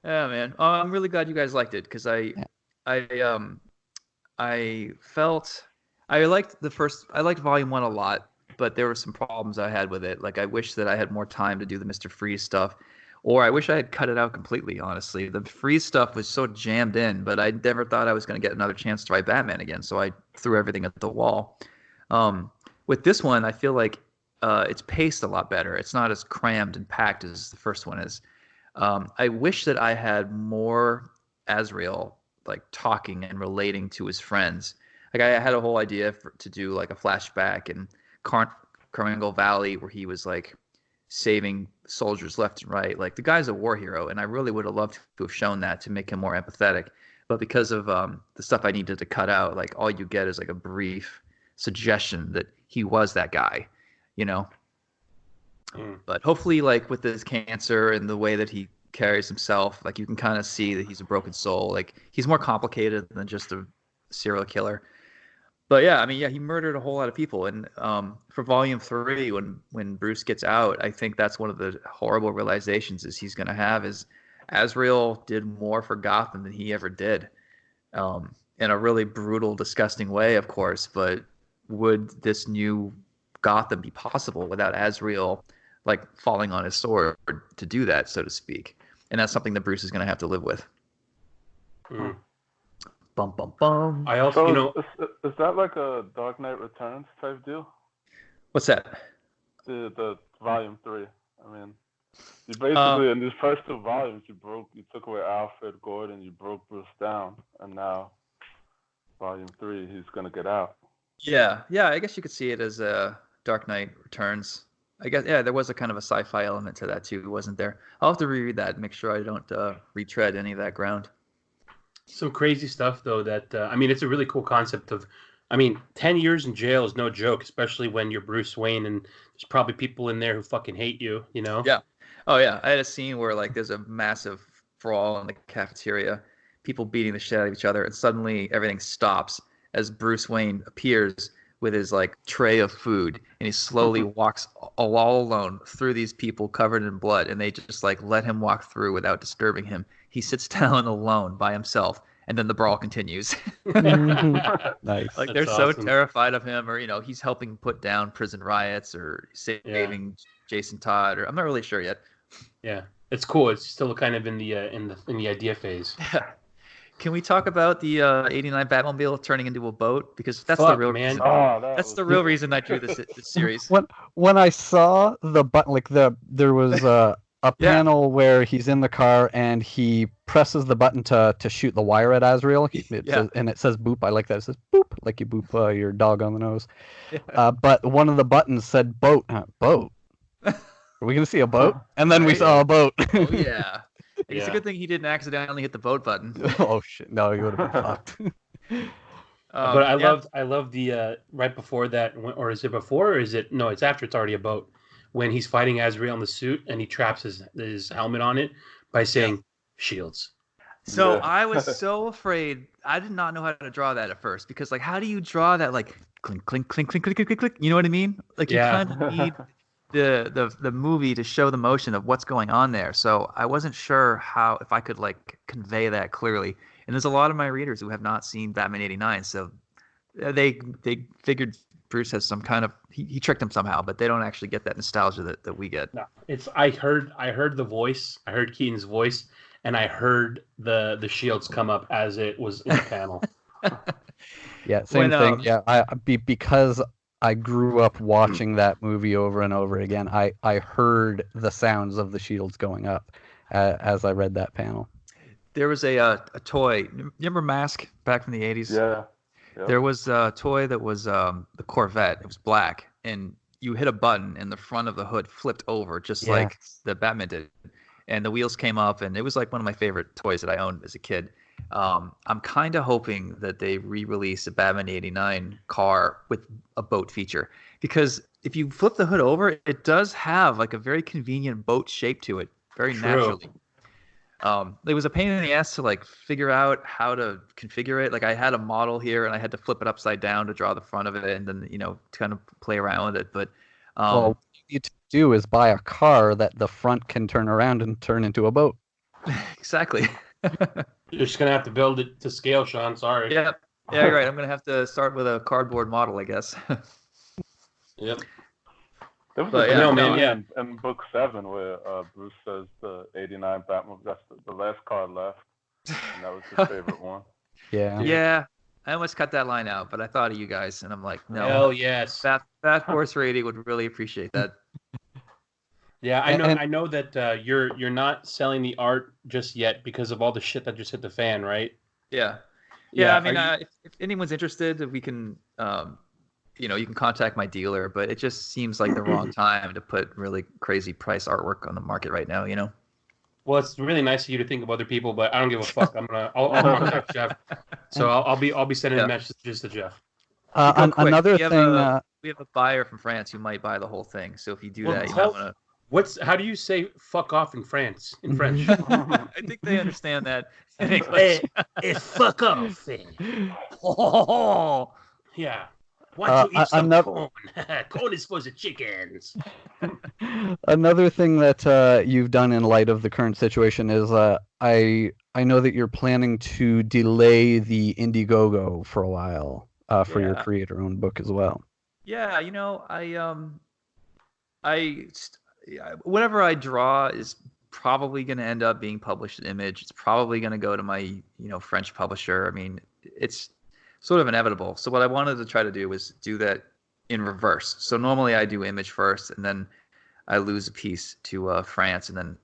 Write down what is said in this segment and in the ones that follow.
Yeah, man. I'm really glad you guys liked it because Yeah. I I felt I liked Volume One a lot, but there were some problems I had with it. Like I wish that I had more time to do the Mr. Freeze stuff, or I wish I had cut it out completely. Honestly, the Freeze stuff was so jammed in, but I never thought I was going to get another chance to write Batman again, so I threw everything at the wall. Um, with this one, I feel like it's paced a lot better. It's not as crammed and packed as the first one is. I wish that I had more Azrael like talking and relating to his friends. Like I had a whole idea to do like a flashback in Carmichael Valley where he was like saving soldiers left and right. Like the guy's a war hero, and I really would have loved to have shown that to make him more empathetic. But because of the stuff I needed to cut out, like all you get is like a brief suggestion that he was that guy, you know. Mm. But hopefully, like with his cancer and the way that he carries himself, like you can kind of see that he's a broken soul. Like he's more complicated than just a serial killer. But yeah, I mean, yeah, he murdered a whole lot of people. And for Volume Three, when Bruce gets out, I think that's one of the horrible realizations is he's going to have is Azrael did more for Gotham than he ever did, in a really brutal, disgusting way, of course. But would this new Gotham be possible without Azrael like falling on his sword to do that, so to speak? And that's something that Bruce is going to have to live with. Mm. Bum bum bum. I also, So is that like a Dark Knight Returns type deal? What's that? The volume 3. I mean, you Uh, basically in these first 2 volumes you took away Alfred Gordon, you broke Bruce down, and now volume 3 he's gonna get out. yeah. I guess you could see it as a Dark Knight Returns. I guess yeah, there was a kind of a sci-fi element to that too, wasn't there? I'll have to reread that and make sure I don't retread any of that ground. some crazy stuff though that I mean, it's a really cool concept of. I mean, 10 years in jail is no joke, especially when you're Bruce Wayne and there's probably people in there who fucking hate you, you know? Yeah. Oh yeah, I had a scene where like there's a massive brawl in the cafeteria, people beating the shit out of each other, and suddenly everything stops as Bruce Wayne appears with his like tray of food, and he slowly walks all alone through these people covered in blood, and they just like let him walk through without disturbing him. He sits down alone by himself, and then the brawl continues. Nice. Like That's they're so awesome. terrified of him, or he's helping put down prison riots, or Yeah. saving Jason Todd, or I'm not really sure yet. Yeah. It's cool. It's still kind of in the idea phase. Can we talk about the '89 Batmobile turning into a boat? Because that's the Fuck, real man. reason. Oh, that That's was the real reason I drew this series. When I saw the button, like there was a Yeah. panel where he's in the car and he presses the button to shoot the wire at Azrael. And it says boop. I like that. It says boop, like you boop your dog on the nose. Yeah. But one of the buttons said boat. Boat. Are we gonna see a boat? And then we Right. saw a boat. Oh yeah. It's a Yeah. good thing he didn't accidentally hit the boat button. Oh shit! No, he would have been fucked. But I yeah. love the right before that, or is it before, or is it no? It's after. It's already a boat when he's fighting Azrael in the suit and he traps his helmet on it by saying shields. So Yeah. I was so afraid. I did not know how to draw that at first because, like, how do you draw that? Like, clink, clink, clink, clink, clink, clink, clink, clink. You know what I mean? Like, you Yeah. kind of need the movie to show the motion of what's going on there. So I wasn't sure if I could like convey that clearly. And there's a lot of my readers who have not seen Batman '89, so they figured Bruce has some kind of he tricked them somehow, but they don't actually get that nostalgia that we get. No, it's I heard the voice. I heard Keaton's voice, and I heard the shields come up as it was in the panel. Yeah, same When, thing. Yeah, because I grew up watching that movie over and over again. I heard the sounds of the shields going up as I read that panel. There was a toy. You remember Mask back from the '80s? Yeah. Yep. There was a toy that was the Corvette. It was black, and you hit a button, and the front of the hood flipped over, just like Yes. the Batman did. And the wheels came up, and it was like one of my favorite toys that I owned as a kid. I'm kind of hoping that they re-release a Batman '89 car with a boat feature, because if you flip the hood over, it does have like a very convenient boat shape to it, very True. naturally. It was a pain in the ass to like figure out how to configure it. Like I had a model here and I had to flip it upside down to draw the front of it and then, kind of play around with it. But Well, what you need to do is buy a car that the front can turn around and turn into a boat. Exactly. You're just gonna have to build it to scale, Sean. Sorry. Yeah, you're right. I'm gonna have to start with a cardboard model, I guess. Yep. There was But a yeah, great no, man, card yeah. in book 7 where Bruce says the '89 Batman. That's the last card left, and that was his favorite one. Yeah. Yeah, I almost cut that line out, but I thought of you guys, and I'm like, no. Hell yes. Fat Force Radio would really appreciate that. Yeah, And- I know that you're not selling the art just yet because of all the shit that just hit the fan, right? Yeah. Yeah, I mean, are you- if anyone's interested, we can, you can contact my dealer, but it just seems like the wrong time to put really crazy price artwork on the market right now, well, it's really nice of you to think of other people, but I don't give a fuck. I'll contact Jeff. So I'll be sending messages to Jeff. Go quick. Another We have thing. we have a buyer from France who might buy the whole thing. So if you do Well, that, you might want to. How do you say "fuck off" in France? In French? I think they understand that in English. Fuck off. Yeah. Why don't you eat some corn? Corn is for the chickens. Another thing that you've done in light of the current situation is I know that you're planning to delay the Indiegogo for a while for your creator-owned book as well. Yeah, whatever I draw is probably going to end up being published in Image. It's probably going to go to my French publisher. I mean, it's sort of inevitable. So what I wanted to try to do was do that in reverse. So normally I do Image first, and then I lose a piece to France, and then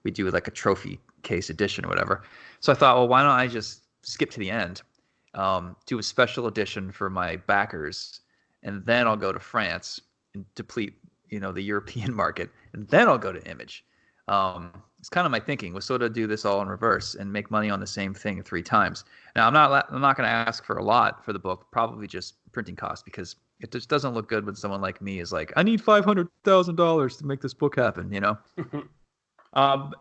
we do like a trophy case edition or whatever. So I thought, well, why don't I just skip to the end, do a special edition for my backers, and then I'll go to France and deplete the European market, and then I'll go to Image. It's kind of my thinking was sort of do this all in reverse and make money on the same thing 3 times. Now I'm not going to ask for a lot for the book, probably just printing costs, because it just doesn't look good when someone like me is like, I need $500,000 to make this book happen,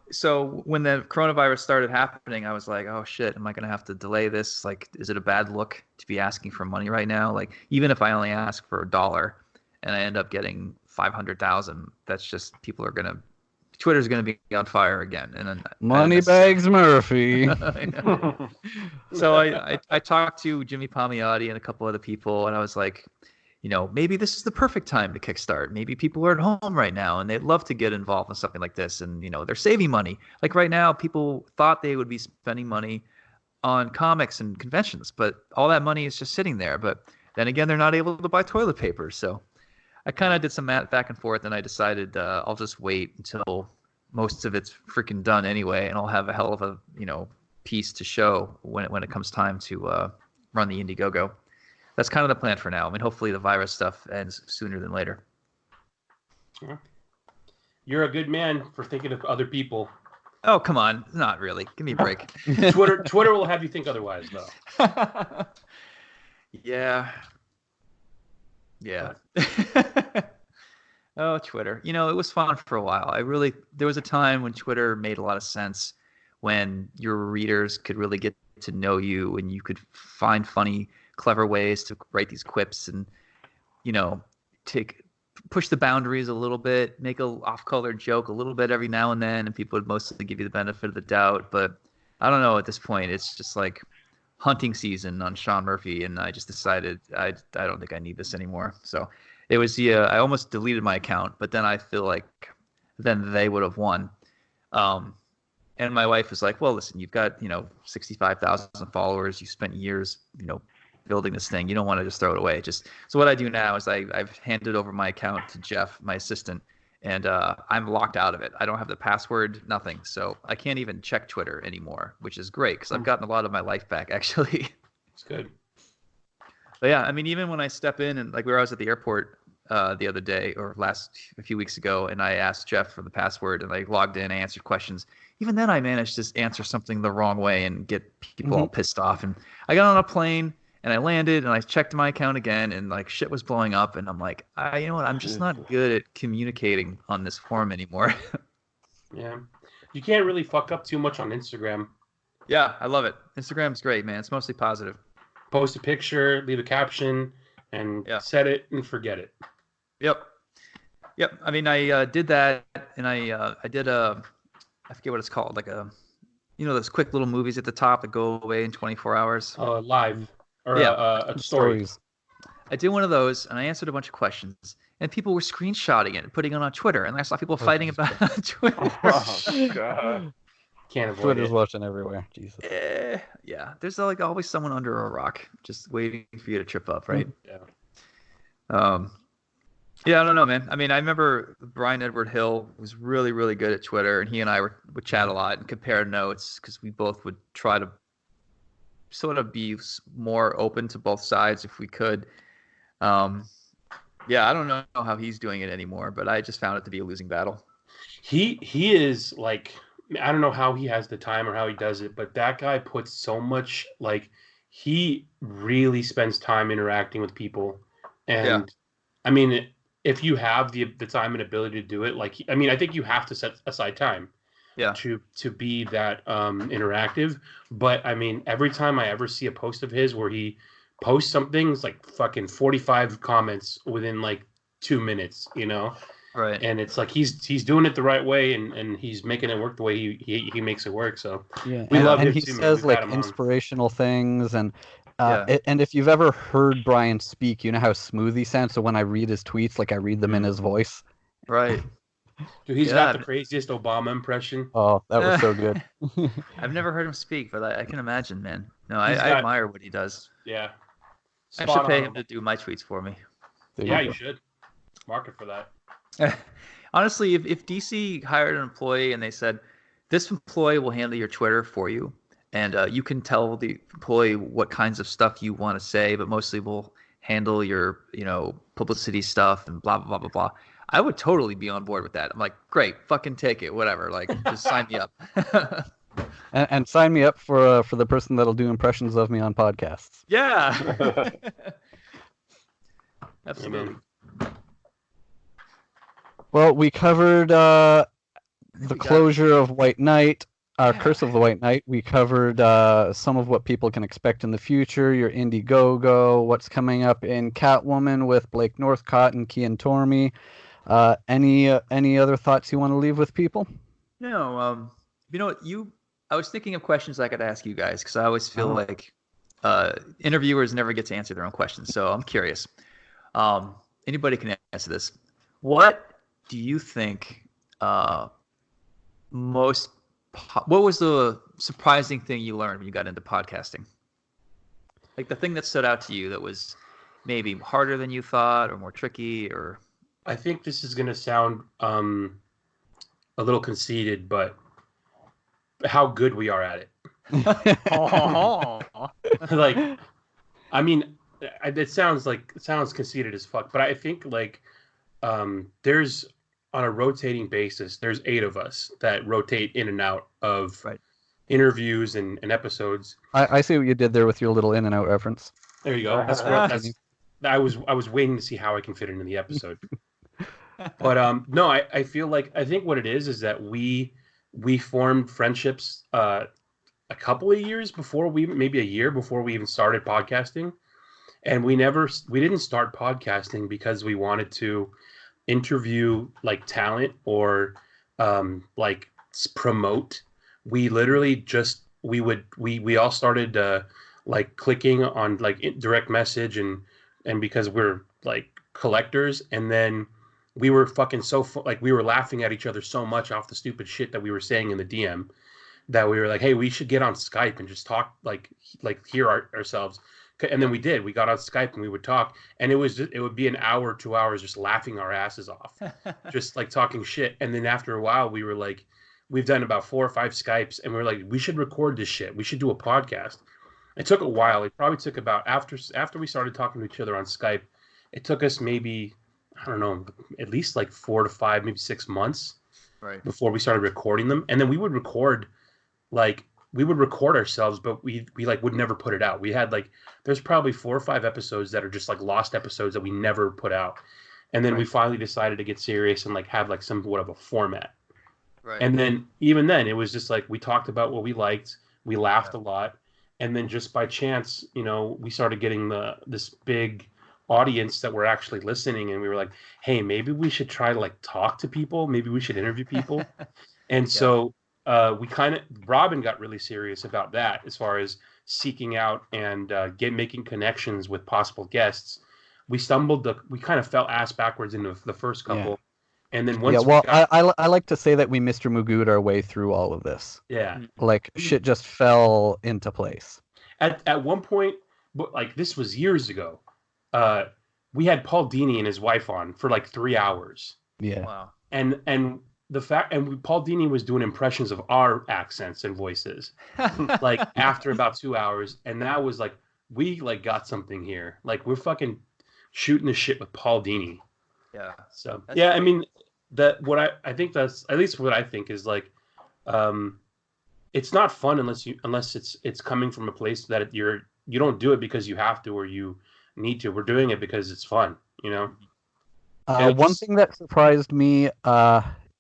So when the coronavirus started happening, I was like, oh shit, am I going to have to delay this? Like, is it a bad look to be asking for money right now? Like, even if I only ask for $1 and I end up getting 500,000, that's just Twitter's going to be on fire again. And then Moneybags Murphy. So I talked to Jimmy Palmiotti and a couple other people, and I was like, maybe this is the perfect time to kickstart. Maybe people are at home right now and they'd love to get involved in something like this. And, they're saving money. Like right now, people thought they would be spending money on comics and conventions, but all that money is just sitting there. But then again, they're not able to buy toilet paper. So I kind of did some math back and forth, and I decided I'll just wait until most of it's freaking done anyway, and I'll have a hell of a piece to show when it comes time to run the Indiegogo. That's kind of the plan for now. I mean, hopefully the virus stuff ends sooner than later. You're a good man for thinking of other people. Oh, come on. Not really. Give me a break. Twitter will have you think otherwise, though. Yeah. Oh, Twitter. It was fun for a while. There was a time when Twitter made a lot of sense, when your readers could really get to know you and you could find funny, clever ways to write these quips and, push the boundaries a little bit, make a off-color joke a little bit every now and then, and people would mostly give you the benefit of the doubt. But I don't know, at this point, it's just like hunting season on Sean Murphy, and I just decided I don't think I need this anymore. So it was I almost deleted my account, but then I feel like then they would have won. And my wife was like, well, listen, you've got 65,000 followers, you spent years building this thing, you don't want to just throw it away. So what I do now is I've handed over my account to Jeff, my assistant, and I'm locked out of it. I don't have the password, nothing. So I can't even check Twitter anymore, which is great because I've gotten a lot of my life back, actually. It's good. But yeah, I mean, even when I step in and like where I was at the airport the other day or a few weeks ago, and I asked Jeff for the password and I logged in, I answered questions. Even then I managed to answer something the wrong way and get people all pissed off. And I got on a plane and I landed and I checked my account again and like shit was blowing up. And I'm like, you know what? I'm just not good at communicating on this forum anymore. Yeah. You can't really fuck up too much on Instagram. Yeah, I love it. Instagram's great, man. It's mostly positive. Post a picture, leave a caption, and set it and forget it. Yep. I mean, I did that, and I did a I forget what it's called, like those quick little movies at the top that go away in 24 hours. Live or Yeah. a story. I did one of those, and I answered a bunch of questions, and people were screenshotting it and putting it on Twitter, and I saw people fighting about it on Twitter. Oh, God. Can't avoid Twitter's it. watching everywhere. Jesus. Yeah, there's like always someone under a rock just waiting for you to trip up, right? Yeah. Yeah, I don't know, man. I mean, I remember Brian Edward Hill was really, really good at Twitter, and he and I would chat a lot and compare notes because we both would try to sort of be more open to both sides if we could. Yeah, I don't know how he's doing it anymore, but I just found it to be a losing battle. He is like, I don't know how he has the time or how he does it, but that guy puts so much, like, he really spends time interacting with people. And I mean, if you have the time and ability to do it, like, I mean, I think you have to set aside time to be that interactive. But I mean, every time I ever see a post of his where he posts something, it's like fucking 45 comments within like 2 minutes, you know? Right. And it's like he's doing it the right way, and he's making it work the way he makes it work. So Yeah, we love and him he too, man. says We've like had him on. inspirational things, and and if you've ever heard Brian speak, you know how smooth he sounds. So when I read his tweets, like I read them in his voice. Right. Dude, he's got the craziest Obama impression. Oh, that was so good. I've never heard him speak, but I can imagine, man. No, I admire what he does. Yeah. I should pay him to do my tweets for me. Yeah, you should. Market for that. Honestly, if DC hired an employee and they said, this employee will handle your Twitter for you, and you can tell the employee what kinds of stuff you want to say, but mostly we'll handle your, publicity stuff and blah, blah, blah, blah, blah. I would totally be on board with that. I'm like, great, fucking take it, whatever. Like, just sign me up. and sign me up for the person that'll do impressions of me on podcasts. Yeah. Absolutely. Well, we covered the closure of White Knight, Curse of the White Knight. We covered some of what people can expect in the future, your Indiegogo, what's coming up in Catwoman with Blake Northcott and Kian Tormey. Any other thoughts you want to leave with people? No, I was thinking of questions I could ask you guys because I always feel like interviewers never get to answer their own questions. So I'm curious. Anybody can answer this. What do you think what was the surprising thing you learned when you got into podcasting? Like the thing that stood out to you that was maybe harder than you thought or more tricky or... I think this is going to sound a little conceited, but how good we are at it. Like, I mean, it sounds conceited as fuck, but I think like there's on a rotating basis, there's 8 of us that rotate in and out of interviews and episodes. I see what you did there with your little in and out reference. There you go. I was waiting to see how I can fit it into the episode. But no, I feel like I think what it is that we formed friendships a couple of years before maybe a year before we even started podcasting, and we didn't start podcasting because we wanted to interview like talent or like promote. We literally just we all started like clicking on like direct message and because we're like collectors, and then we were fucking like we were laughing at each other so much off the stupid shit that we were saying in the DM that we were like, hey, we should get on Skype and just talk like hear ourselves. And then we did. We got on Skype and we would talk, and it would be an hour, 2 hours just laughing our asses off, just like talking shit. And then after a while, we were like, we've done about 4 or 5 Skypes, and we're like, we should record this shit. We should do a podcast. It took a while. It probably took about after we started talking to each other on Skype, it took us maybe, I don't know, at least like 4 to 5, maybe 6 months before we started recording them. And then we would record ourselves, but we like would never put it out. We had like, there's probably 4 or 5 episodes that are just like lost episodes that we never put out. And then we finally decided to get serious and like have like somewhat of a format. Right. And then even then it was just like, we talked about what we liked. We laughed a lot. And then just by chance, we started getting this big audience that were actually listening, and we were like, hey, maybe we should try to like talk to people. Maybe we should interview people. And so Robin got really serious about that as far as seeking out and making connections with possible guests. We kind of fell ass backwards into the first couple, and then once I like to say that we Mr. Magooed our way through all of this. Yeah, like shit just fell into place. At one point, like this was years ago, we had Paul Dini and his wife on for like 3 hours. Yeah. Wow. And Paul Dini was doing impressions of our accents and voices, like after about 2 hours, and that was like we like got something here. Like we're fucking shooting the shit with Paul Dini. Yeah. So That's yeah, great. I mean I think that's at least what I think is like, it's not fun unless it's coming from a place that you don't do it because you have to or you need to. We're doing it because it's fun, you know. One thing that surprised me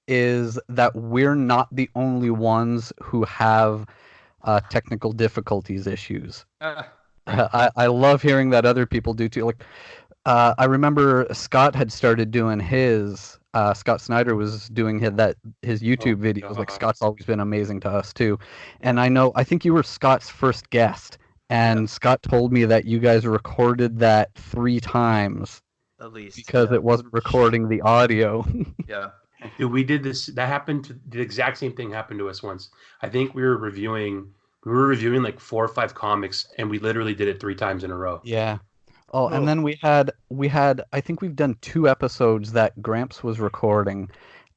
is that we're not the only ones who have technical difficulties issues. I love hearing that other people do too. Like, I remember Scott had started doing his. Scott Snyder was doing his YouTube videos. Like, Scott's always been amazing to us too. And I think you were Scott's first guest. And Scott told me that you guys recorded that 3 times. At least. Because it wasn't recording the audio. Yeah. Dude, we did this. That happened. The exact same thing happened to us once. I think we were reviewing like 4 or 5 comics, and we literally did it 3 times in a row. Yeah. Oh, and then we had. I think we've done 2 episodes that Gramps was recording,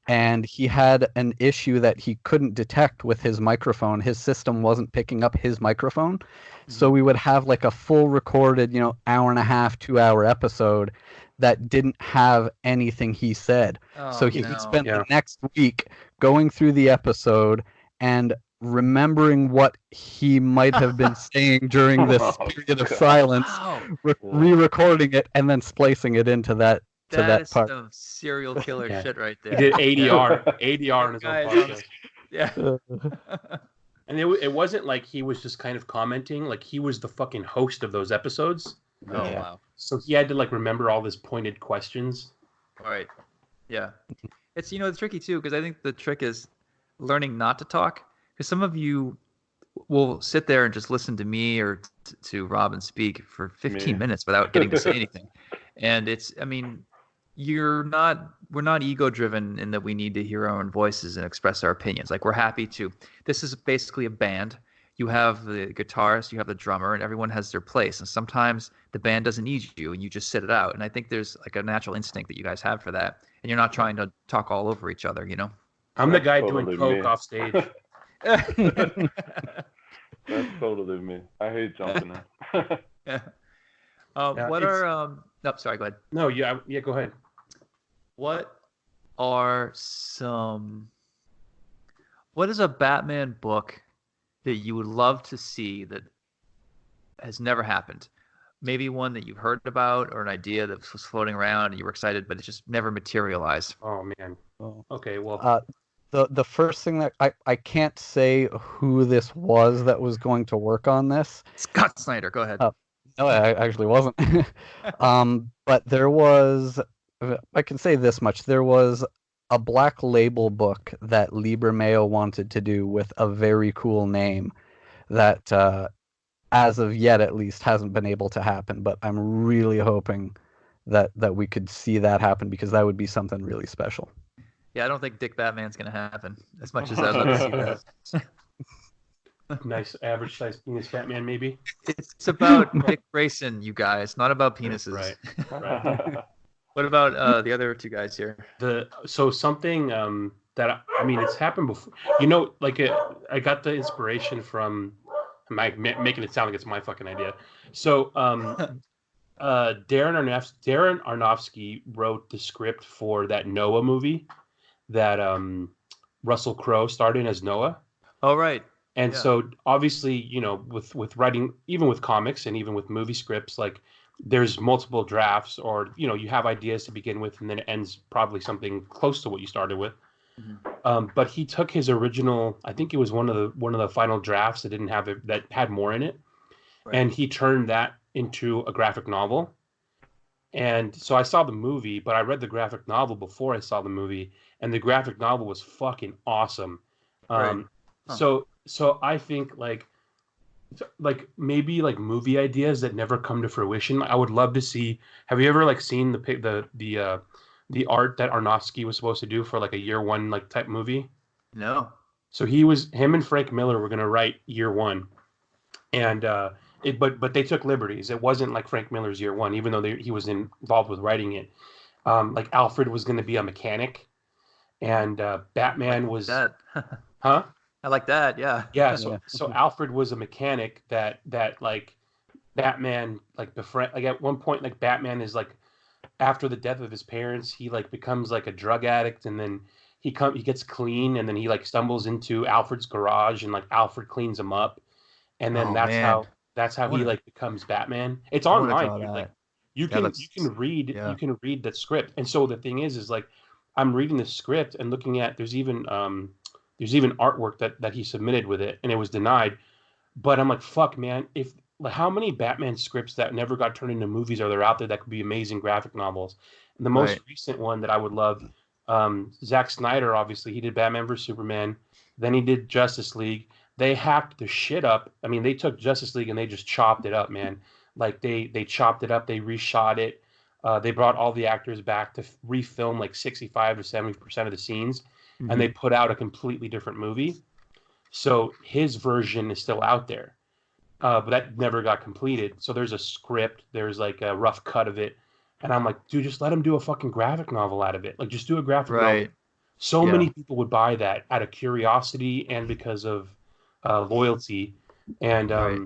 and he had an issue that he couldn't detect with his microphone. His system wasn't picking up his microphone, so we would have like a full recorded, hour and a half, 2-hour episode that didn't have anything he said. So he would spend the next week going through the episode and remembering what he might have been saying during this period of silence, re-recording it, and then splicing it into that That part. is some serial killer shit right there. He did ADR in his own podcast. Yeah. And it wasn't like he was just kind of commenting. Like, he was the fucking host of those episodes. Oh, wow. So he had to like remember all these pointed questions. All right. Yeah. It's, it's tricky too, because I think the trick is learning not to talk. Because some of you will sit there and just listen to me or to Robin speak for 15 minutes without getting to say anything. And we're not ego driven in that we need to hear our own voices and express our opinions. Like, we're happy to. This is basically a band. You have the guitarist, you have the drummer, and everyone has their place. And sometimes the band doesn't need you, and you just sit it out. And I think there's like a natural instinct that you guys have for that. And you're not trying to talk all over each other, I'm the guy doing coke off stage. That's totally me. I hate jumping in. Yeah. Sorry, go ahead. No, yeah, go ahead. What is a Batman book that you would love to see that has never happened? Maybe one that you've heard about or an idea that was floating around and you were excited, but it just never materialized. Oh, man. Okay, well. The first thing that I can't say who this was that was going to work on this. Scott Snyder, go ahead. No, I actually wasn't. But there was, I can say this much, there was a Black Label book that Liber Mayo wanted to do with a very cool name that, as of yet at least, hasn't been able to happen. But I'm really hoping that we could see that happen, because that would be something really special. Yeah, I don't think Dick Batman's going to happen, as much as I'd love to see that. Nice average size penis Batman, maybe. It's about Dick Grayson, you guys, not about penises. Right. What about the other 2 guys here? Something that it's happened before. I got the inspiration from making it sound like it's my fucking idea. So Darren Aronofsky wrote the script for that Noah movie that Russell Crowe starred in as Noah. Oh, right. And so obviously, with writing, even with comics and even with movie scripts, like, there's multiple drafts, or you have ideas to begin with, and then it ends probably something close to what you started with. Mm-hmm. But he took his original, I think it was one of the final drafts that didn't have it, that had more in it, right, and he turned that into a graphic novel. And so I saw the movie, but I read the graphic novel before I saw the movie, and the graphic novel was fucking awesome. Right. So I think like maybe like movie ideas that never come to fruition. I would love to see. Have you ever like seen the art that Aronofsky was supposed to do for like a year one like type movie? No. So him and Frank Miller were gonna write year one, and but they took liberties. It wasn't like Frank Miller's year one, even though he was involved with writing it. Like Alfred was gonna be a mechanic, and Batman Like was that. huh? I like that. Yeah. Yeah, so Alfred was a mechanic that like Batman like befriend like at one point like Batman is like after the death of his parents he like becomes like a drug addict and then he gets clean and then he like stumbles into Alfred's garage and like Alfred cleans him up and then Oh, that's man. how he wanna- like becomes Batman. It's I wanna online, draw dude. that. Like you Yeah, can yeah. you can read that script. And so the thing is like I'm reading the script and looking at there's even artwork that he submitted with it and it was denied. But I'm like, fuck, man, if like, how many Batman scripts that never got turned into movies are there out there that could be amazing graphic novels? And the most Right. recent one that I would love, Zack Snyder, obviously, he did Batman vs Superman, then he did Justice League. They hacked the shit up. I mean, they took Justice League and they just chopped it up, man. Like they chopped it up, they reshot it. They brought all the actors back to refilm like 65 to 70% of the scenes, and they put out a completely different movie. So his version is still out there, but that never got completed. So there's a script, there's like a rough cut of it, and I'm like, dude, just let him do a fucking graphic novel out of it. Like, just do a graphic novel. Right. So Yeah. many people would buy that out of curiosity and because of loyalty, and Right.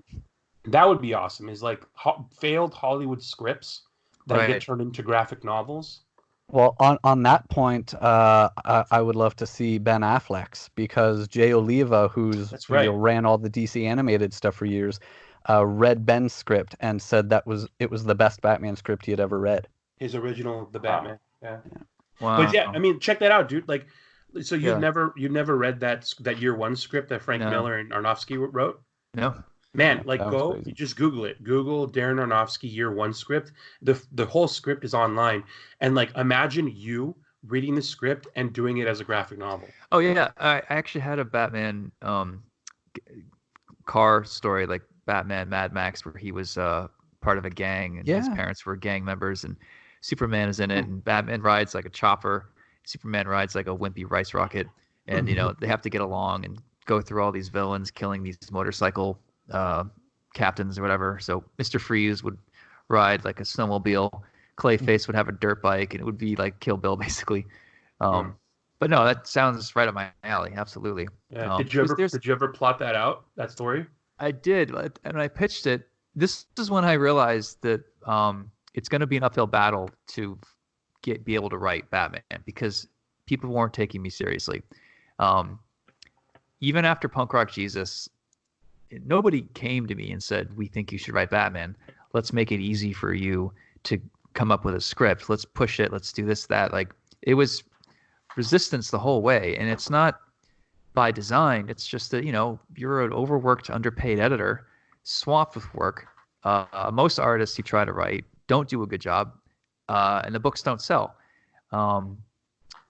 that would be awesome. Is like failed Hollywood scripts that Right. get turned into graphic novels. Well, on that point, I would love to see Ben Affleck's because Jay Oliva, That's right. ran all the DC animated stuff for years, read Ben's script and said it was the best Batman script he had ever read. His original, The Batman. Yeah. Wow. But yeah, I mean, check that out, dude. Like, so you've Yeah. never read that year one script that Frank No. Miller and Aronofsky wrote? No. Man, like That was crazy. you just Google it. Google Darren Aronofsky year one script. The whole script is online, and like imagine you reading the script and doing it as a graphic novel. Oh yeah, I actually had a Batman car story, like Batman Mad Max, where he was part of a gang and his Yeah. parents were gang members, and Superman is in it, and Batman rides like a chopper, Superman rides like a wimpy rice rocket, and they have to get along and go through all these villains, killing these motorcycle captains or whatever. So Mr. Freeze would ride like a snowmobile, Clayface would have a dirt bike, and it would be like Kill Bill basically. But no, that sounds right up my alley. Absolutely. Yeah. Did you ever plot that out? That story? I did, and I pitched it. This is when I realized that it's going to be an uphill battle to be able to write Batman because people weren't taking me seriously. Even after Punk Rock Jesus, nobody came to me and said, "We think you should write Batman. Let's make it easy for you to come up with a script. Let's push it. Let's do this, that." Like, it was resistance the whole way, and it's not by design. It's just that you're an overworked, underpaid editor, swamped with work. Most artists who try to write don't do a good job, and the books don't sell.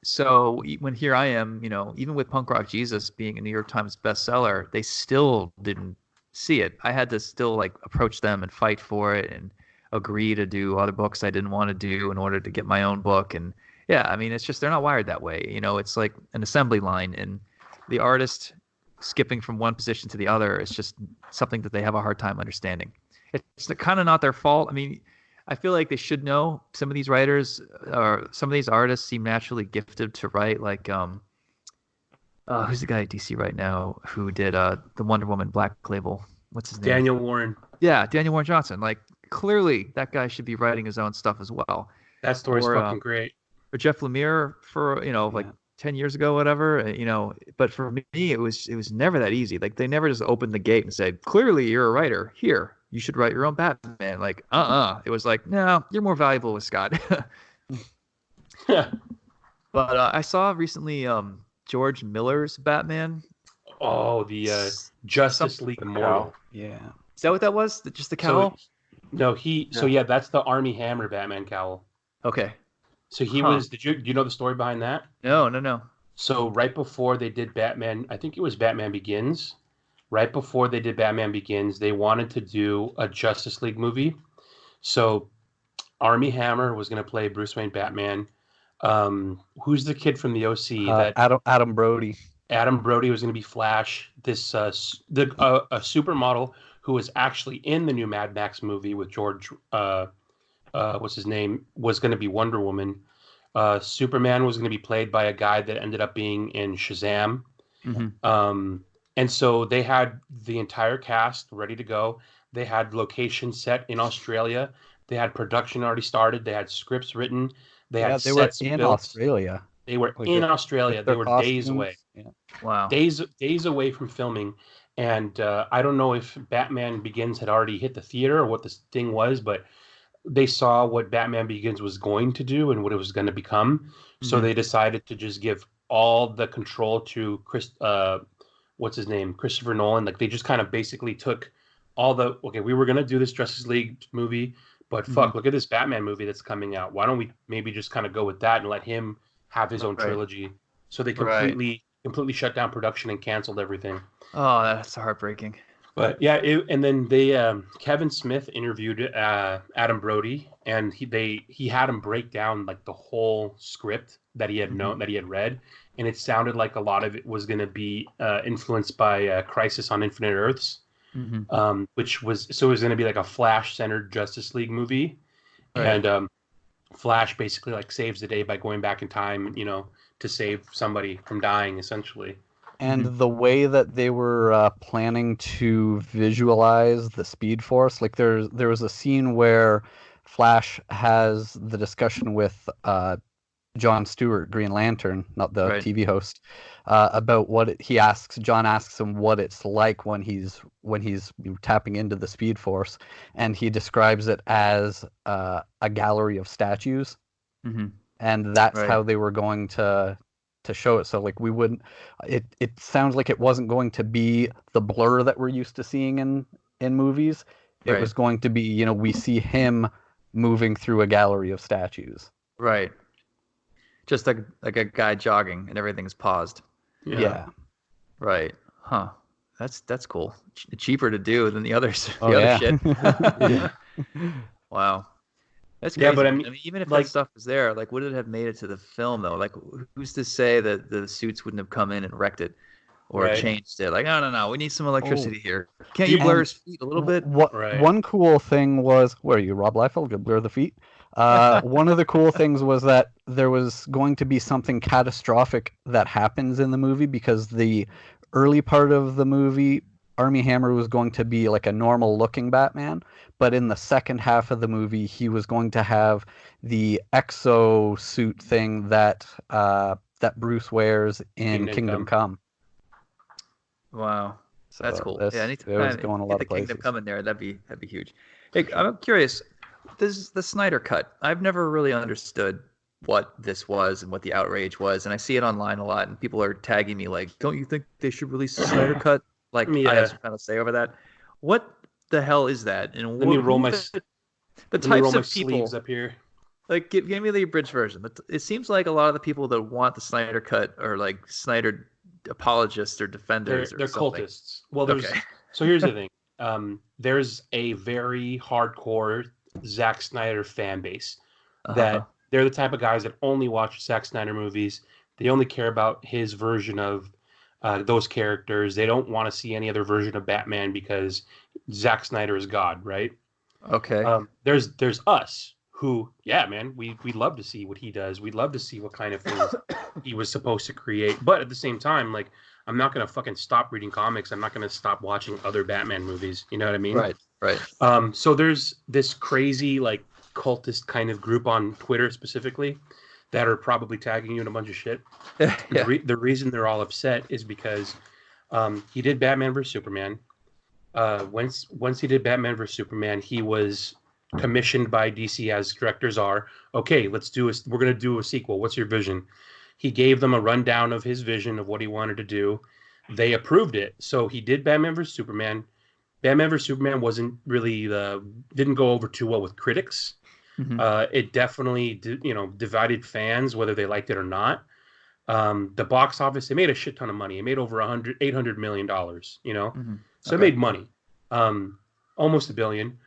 So when here I am, even with Punk Rock Jesus being a New York Times bestseller, they still didn't see it. I had to still like approach them and fight for it and agree to do other books I didn't want to do in order to get my own book. And yeah, I mean, it's just they're not wired that way. It's like an assembly line, and the artist skipping from one position to the other is just something that they have a hard time understanding. It's kind of not their fault. I mean, I feel like they should know. Some of these writers or some of these artists seem naturally gifted to write. Like, who's the guy at DC right now who did the Wonder Woman Black Label? What's his name? Daniel Warren. Yeah, Daniel Warren Johnson. Like, clearly that guy should be writing his own stuff as well. That story's fucking great. Or Jeff Lemire for like 10 years ago, whatever. But for me, it was never that easy. Like, they never just opened the gate and said, "Clearly, you're a writer. Here, you should write your own Batman." Like, It was like, "No, you're more valuable with Scott." But I saw recently George Miller's Batman. Oh, the Justice League Immortal. Yeah. Is that what that was? Just the cowl? So yeah, that's the Army Hammer Batman cowl. Okay. So he was. Do you know the story behind that? No. So right before they did Batman, I think it was Batman Begins. Right before they did Batman Begins, they wanted to do a Justice League movie. So Armie Hammer was going to play Bruce Wayne Batman. Who's the kid from the OC? That Adam Brody. Adam Brody was going to be Flash. This a supermodel who was actually in the new Mad Max movie with George. What's his name? Was going to be Wonder Woman. Superman was going to be played by a guy that ended up being in Shazam. Mm-hmm. And so they had the entire cast ready to go. They had location set in Australia. They had production already started. They had scripts written. They had they were sets in built. Australia. They were in Australia. They were days away. Yeah. Wow. Days away from filming. And I don't know if Batman Begins had already hit the theater or what this thing was, but they saw what Batman Begins was going to do and what it was going to become. So they decided to just give all the control to what's his name? Christopher Nolan. Like they just kind of basically took all we were going to do this Justice League movie, but fuck, look at this Batman movie that's coming out. Why don't we maybe just kind of go with that and let him have his own trilogy? So they completely shut down production and canceled everything. Oh, that's heartbreaking. But yeah, and then they Kevin Smith interviewed Adam Brody, and he had him break down like the whole script that he had that he had read, and it sounded like a lot of it was going to be influenced by Crisis on Infinite Earths, which was it was going to be like a Flash-centered Justice League movie, and Flash basically like saves the day by going back in time, to save somebody from dying, essentially. And the way that they were planning to visualize the Speed Force, like there was a scene where Flash has the discussion with Jon Stewart, Green Lantern, not the TV host, about what John asks him what it's like when he's tapping into the Speed Force, and he describes it as a gallery of statues, and that's how they were going to show it. So like we wouldn't, it sounds like it wasn't going to be the blur that we're used to seeing in movies. It was going to be, we see him moving through a gallery of statues. Right. Just like a guy jogging and everything's paused. Yeah. Right. Huh. That's cool. Cheaper to do than the others. Other shit. Wow. That's crazy. Yeah, but I mean even if that stuff was there, like, would it have made it to the film though? Like, who's to say that the suits wouldn't have come in and wrecked it or changed it? Like, no, we need some electricity here. Can't you blur his feet a little bit? One cool thing was, where are you, Rob Liefeld? Gonna blur the feet? One of the cool things was that there was going to be something catastrophic that happens in the movie, because the early part of the movie, Armie Hammer was going to be like a normal looking Batman, but in the second half of the movie he was going to have the exo suit thing that Bruce wears in Kingdom Come. Wow. So that's cool. Yeah, I need to going a lot get of the Kingdom places. Come in there. That'd be huge. Hey, I'm curious. This is the Snyder Cut. I've never really understood what this was and what the outrage was, and I see it online a lot, and people are tagging me like, "Don't you think they should release the Snyder Cut?" Like, I have some kind of say over that. What the hell is that? And let me roll my types of people sleeves up here. Like, give me the abridged version. It seems like a lot of the people that want the Snyder Cut are like Snyder apologists or defenders. They're something. Cultists. Well, so here's the thing. There's a very hardcore Zack Snyder fan base that they're the type of guys that only watch Zack Snyder movies. They only care about his version of those characters. They don't want to see any other version of Batman because Zack Snyder is God, right? Okay. There's us who, yeah, man, we'd love to see what he does. We'd love to see what kind of things he was supposed to create. But at the same time, like, I'm not going to fucking stop reading comics. I'm not going to stop watching other Batman movies. You know what I mean? Right. So there's this crazy, like, cultist kind of group on Twitter specifically that are probably tagging you in a bunch of shit. Yeah. The reason they're all upset is because he did Batman vs. Superman. Once he did Batman vs. Superman, he was commissioned by DC as directors are. Okay, we're going to do a sequel. What's your vision? He gave them a rundown of his vision of what he wanted to do. They approved it. So he did Batman vs. Superman. Batman vs. Superman wasn't really didn't go over too well with critics. It definitely divided fans, whether they liked it or not. The box office, they made a shit ton of money. It made over $800 million, you know? So it Okay. made money. Almost $1 billion.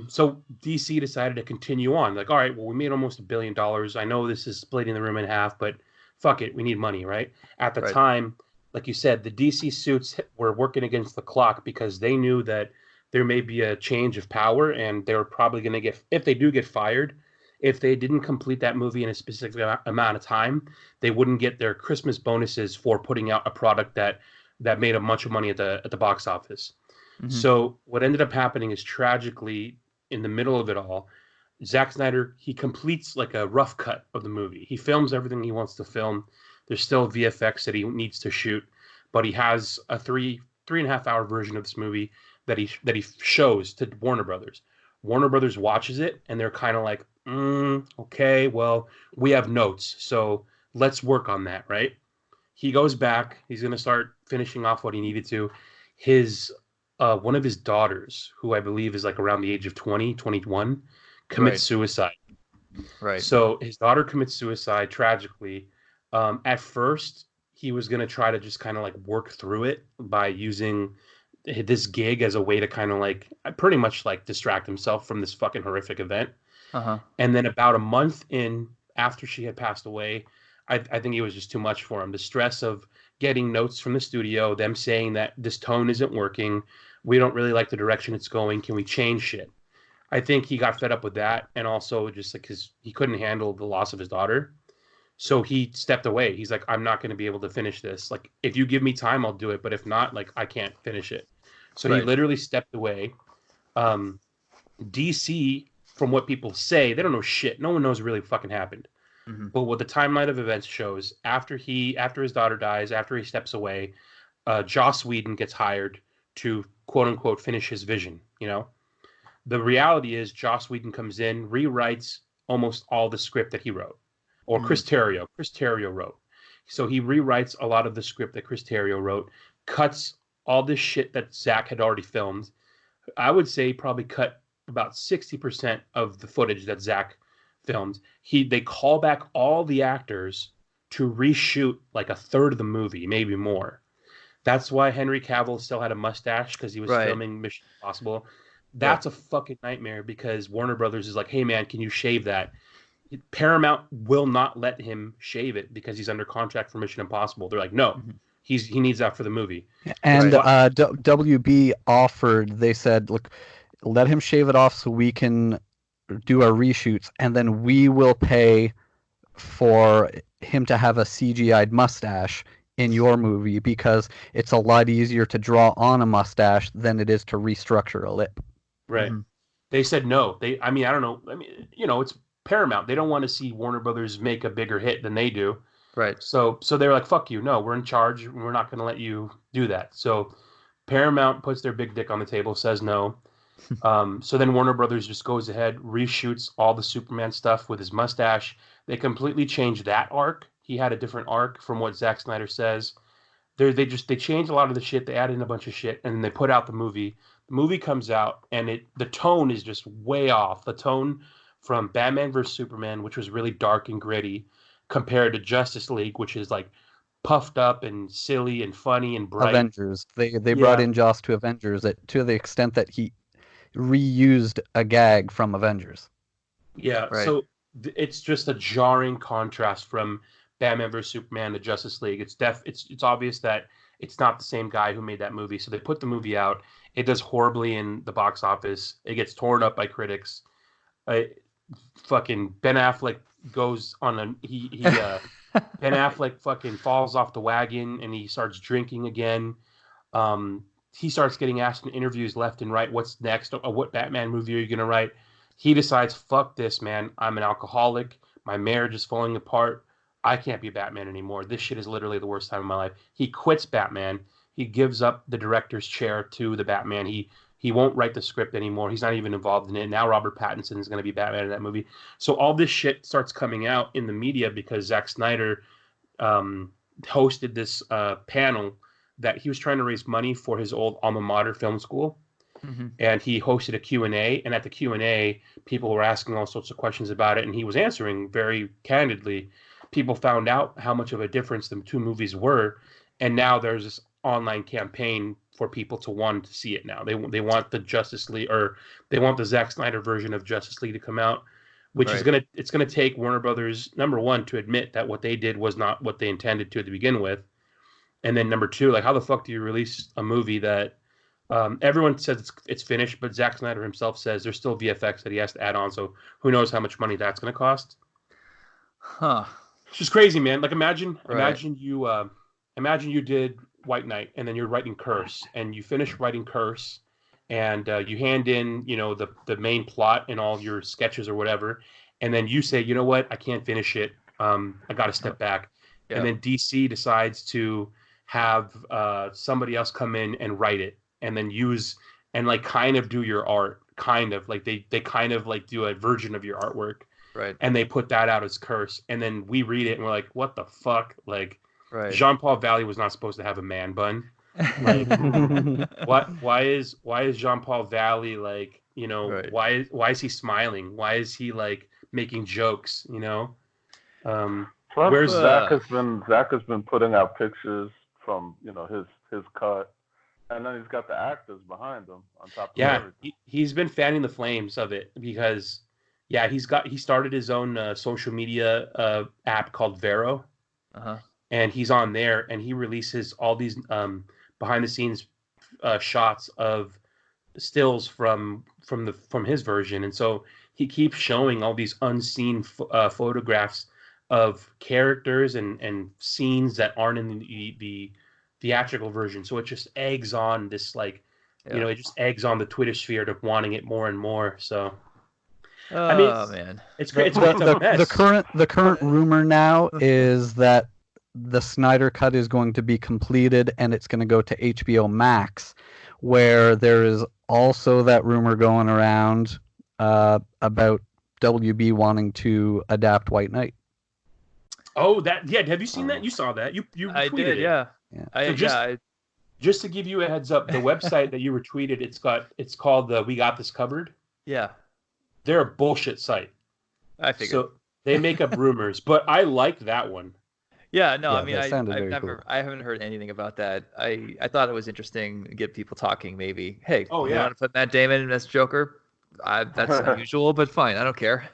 So DC decided to continue on. Like, all right, well, we made almost $1 billion. I know this is splitting the room in half, but fuck it, we need money, right? At the Right. time, like you said, the DC suits were working against the clock because they knew that there may be a change of power, and they were probably going to get, if they do get fired, if they didn't complete that movie in a specific amount of time, they wouldn't get their Christmas bonuses for putting out a product that made a bunch of money at the box office. So what ended up happening is, tragically, in the middle of it all, Zack Snyder, he completes like a rough cut of the movie. He films everything he wants to film. There's still VFX that he needs to shoot, but he has a three and a half hour version of this movie that he shows to Warner Brothers. Warner Brothers watches it, and they're kind of like, okay, well, we have notes, so let's work on that, right? He goes back. He's going to start finishing off what he needed to. His one of his daughters, who I believe is like around the age of 20, 21, commits suicide. Right. So his daughter commits suicide tragically. At first, he was going to try to just kind of like work through it by using this gig as a way to kind of like pretty much like distract himself from this fucking horrific event. And then about a month in, after she had passed away, I think it was just too much for him. The stress of getting notes from the studio, them saying that this tone isn't working, we don't really like the direction it's going, can we change shit? I think he got fed up with that, and also just like because he couldn't handle the loss of his daughter. So he stepped away. He's like, I'm not going to be able to finish this. Like, if you give me time, I'll do it. But if not, like, I can't finish it. So he literally stepped away. DC, from what people say, they don't know shit. No one knows what really fucking happened. But what the timeline of events shows, after his daughter dies, after he steps away, Joss Whedon gets hired to quote unquote finish his vision. You know, the reality is Joss Whedon comes in, rewrites almost all the script that he wrote, or Chris Terrio wrote. So he rewrites a lot of the script that Chris Terrio wrote, cuts all this shit that Zach had already filmed. I would say probably cut about 60% of the footage that Zach filmed. They call back all the actors to reshoot like a third of the movie, maybe more. That's why Henry Cavill still had a mustache, because he was filming Mission Impossible. That's a fucking nightmare, because Warner Brothers is like, hey man, can you shave that? Paramount will not let him shave it because he's under contract for Mission Impossible. They're like, no, he needs that for the movie. And WB offered, they said, look, let him shave it off so we can do our reshoots, and then we will pay for him to have a CGI'd mustache in your movie, because it's a lot easier to draw on a mustache than it is to restructure a lip. Right. They said no. I don't know. It's Paramount. They don't want to see Warner Brothers make a bigger hit than they do. Right. So they're like, fuck you. No, we're in charge. We're not going to let you do that. So Paramount puts their big dick on the table, says no. So then Warner Brothers just goes ahead, reshoots all the Superman stuff with his mustache. They completely changed that arc. He had a different arc from what Zack Snyder says. They changed a lot of the shit. They added in a bunch of shit, and then they put out the movie. The movie comes out, and the tone is just way off. The tone from Batman vs Superman, which was really dark and gritty, compared to Justice League, which is like puffed up and silly and funny and bright. Avengers. They brought in Joss to Avengers to the extent that he reused a gag from Avengers. Yeah, so it's just a jarring contrast from Batman vs Superman to Justice League. It's obvious that it's not the same guy who made that movie. So they put the movie out. It does horribly in the box office. It gets torn up by critics. Fucking Ben Affleck goes on Ben Affleck fucking falls off the wagon, and he starts drinking again. He starts getting asked in interviews left and right, what's next? What Batman movie are you going to write? He decides, fuck this, man. I'm an alcoholic. My marriage is falling apart. I can't be Batman anymore. This shit is literally the worst time of my life. He quits Batman. He gives up the director's chair to the Batman. He won't write the script anymore. He's not even involved in it. Now Robert Pattinson is going to be Batman in that movie. So all this shit starts coming out in the media because Zack Snyder hosted this panel that he was trying to raise money for his old alma mater film school. And he hosted a Q&A. And at the Q&A, people were asking all sorts of questions about it. And he was answering very candidly. people found out how much of a difference the two movies were, and now there's this online campaign for people to want to see it now. They want the Justice League, or they want the Zack Snyder version of Justice League to come out, which is gonna take Warner Brothers, number one, to admit that what they did was not what they intended to begin with, and then number two, like, how the fuck do you release a movie that everyone says it's finished, but Zack Snyder himself says there's still VFX that he has to add on, so who knows how much money that's going to cost? Huh? It's just crazy, man. Like, imagine you did White Knight, and then you're writing Curse, and you finish writing Curse, and you hand in, the main plot and all your sketches or whatever, and then you say, you know what, I can't finish it. I got to step back, and then DC decides to have somebody else come in and write it, and then use and like kind of do your art, kind of like they kind of like do a version of your artwork, right? And they put that out as Curse, and then we read it and we're like, what the fuck? Like, right. Jean-Paul Valley was not supposed to have a man bun. Like, why is Jean-Paul Valley like, right. why is he smiling? Why is he like making jokes? Plus, Zach has been putting out pictures from his cut. And then he's got the actors behind him on top of everything. He's been fanning the flames of it because, he started his own social media app called Vero, and he's on there, and he releases all these behind the scenes shots of stills from his version, and so he keeps showing all these unseen photographs of characters and scenes that aren't in the theatrical version, so it just eggs on this it just eggs on the Twitter sphere to wanting it more and more. So man, it's great. The current rumor now is that the Snyder Cut is going to be completed and it's going to go to HBO Max, where there is also that rumor going around about WB wanting to adapt White Knight. Oh, have you seen that? You saw that? You I tweeted did, it. yeah. So just to give you a heads up, the website that you retweeted, it's called the We Got This Covered. Yeah. They're a bullshit site. I figured. So they make up rumors, but I like that one. Yeah, no, Yeah, I mean, I haven't heard anything about that. I thought it was interesting to get people talking. Maybe, hey, you want to put Matt Damon as Joker? That's unusual, but fine, I don't care.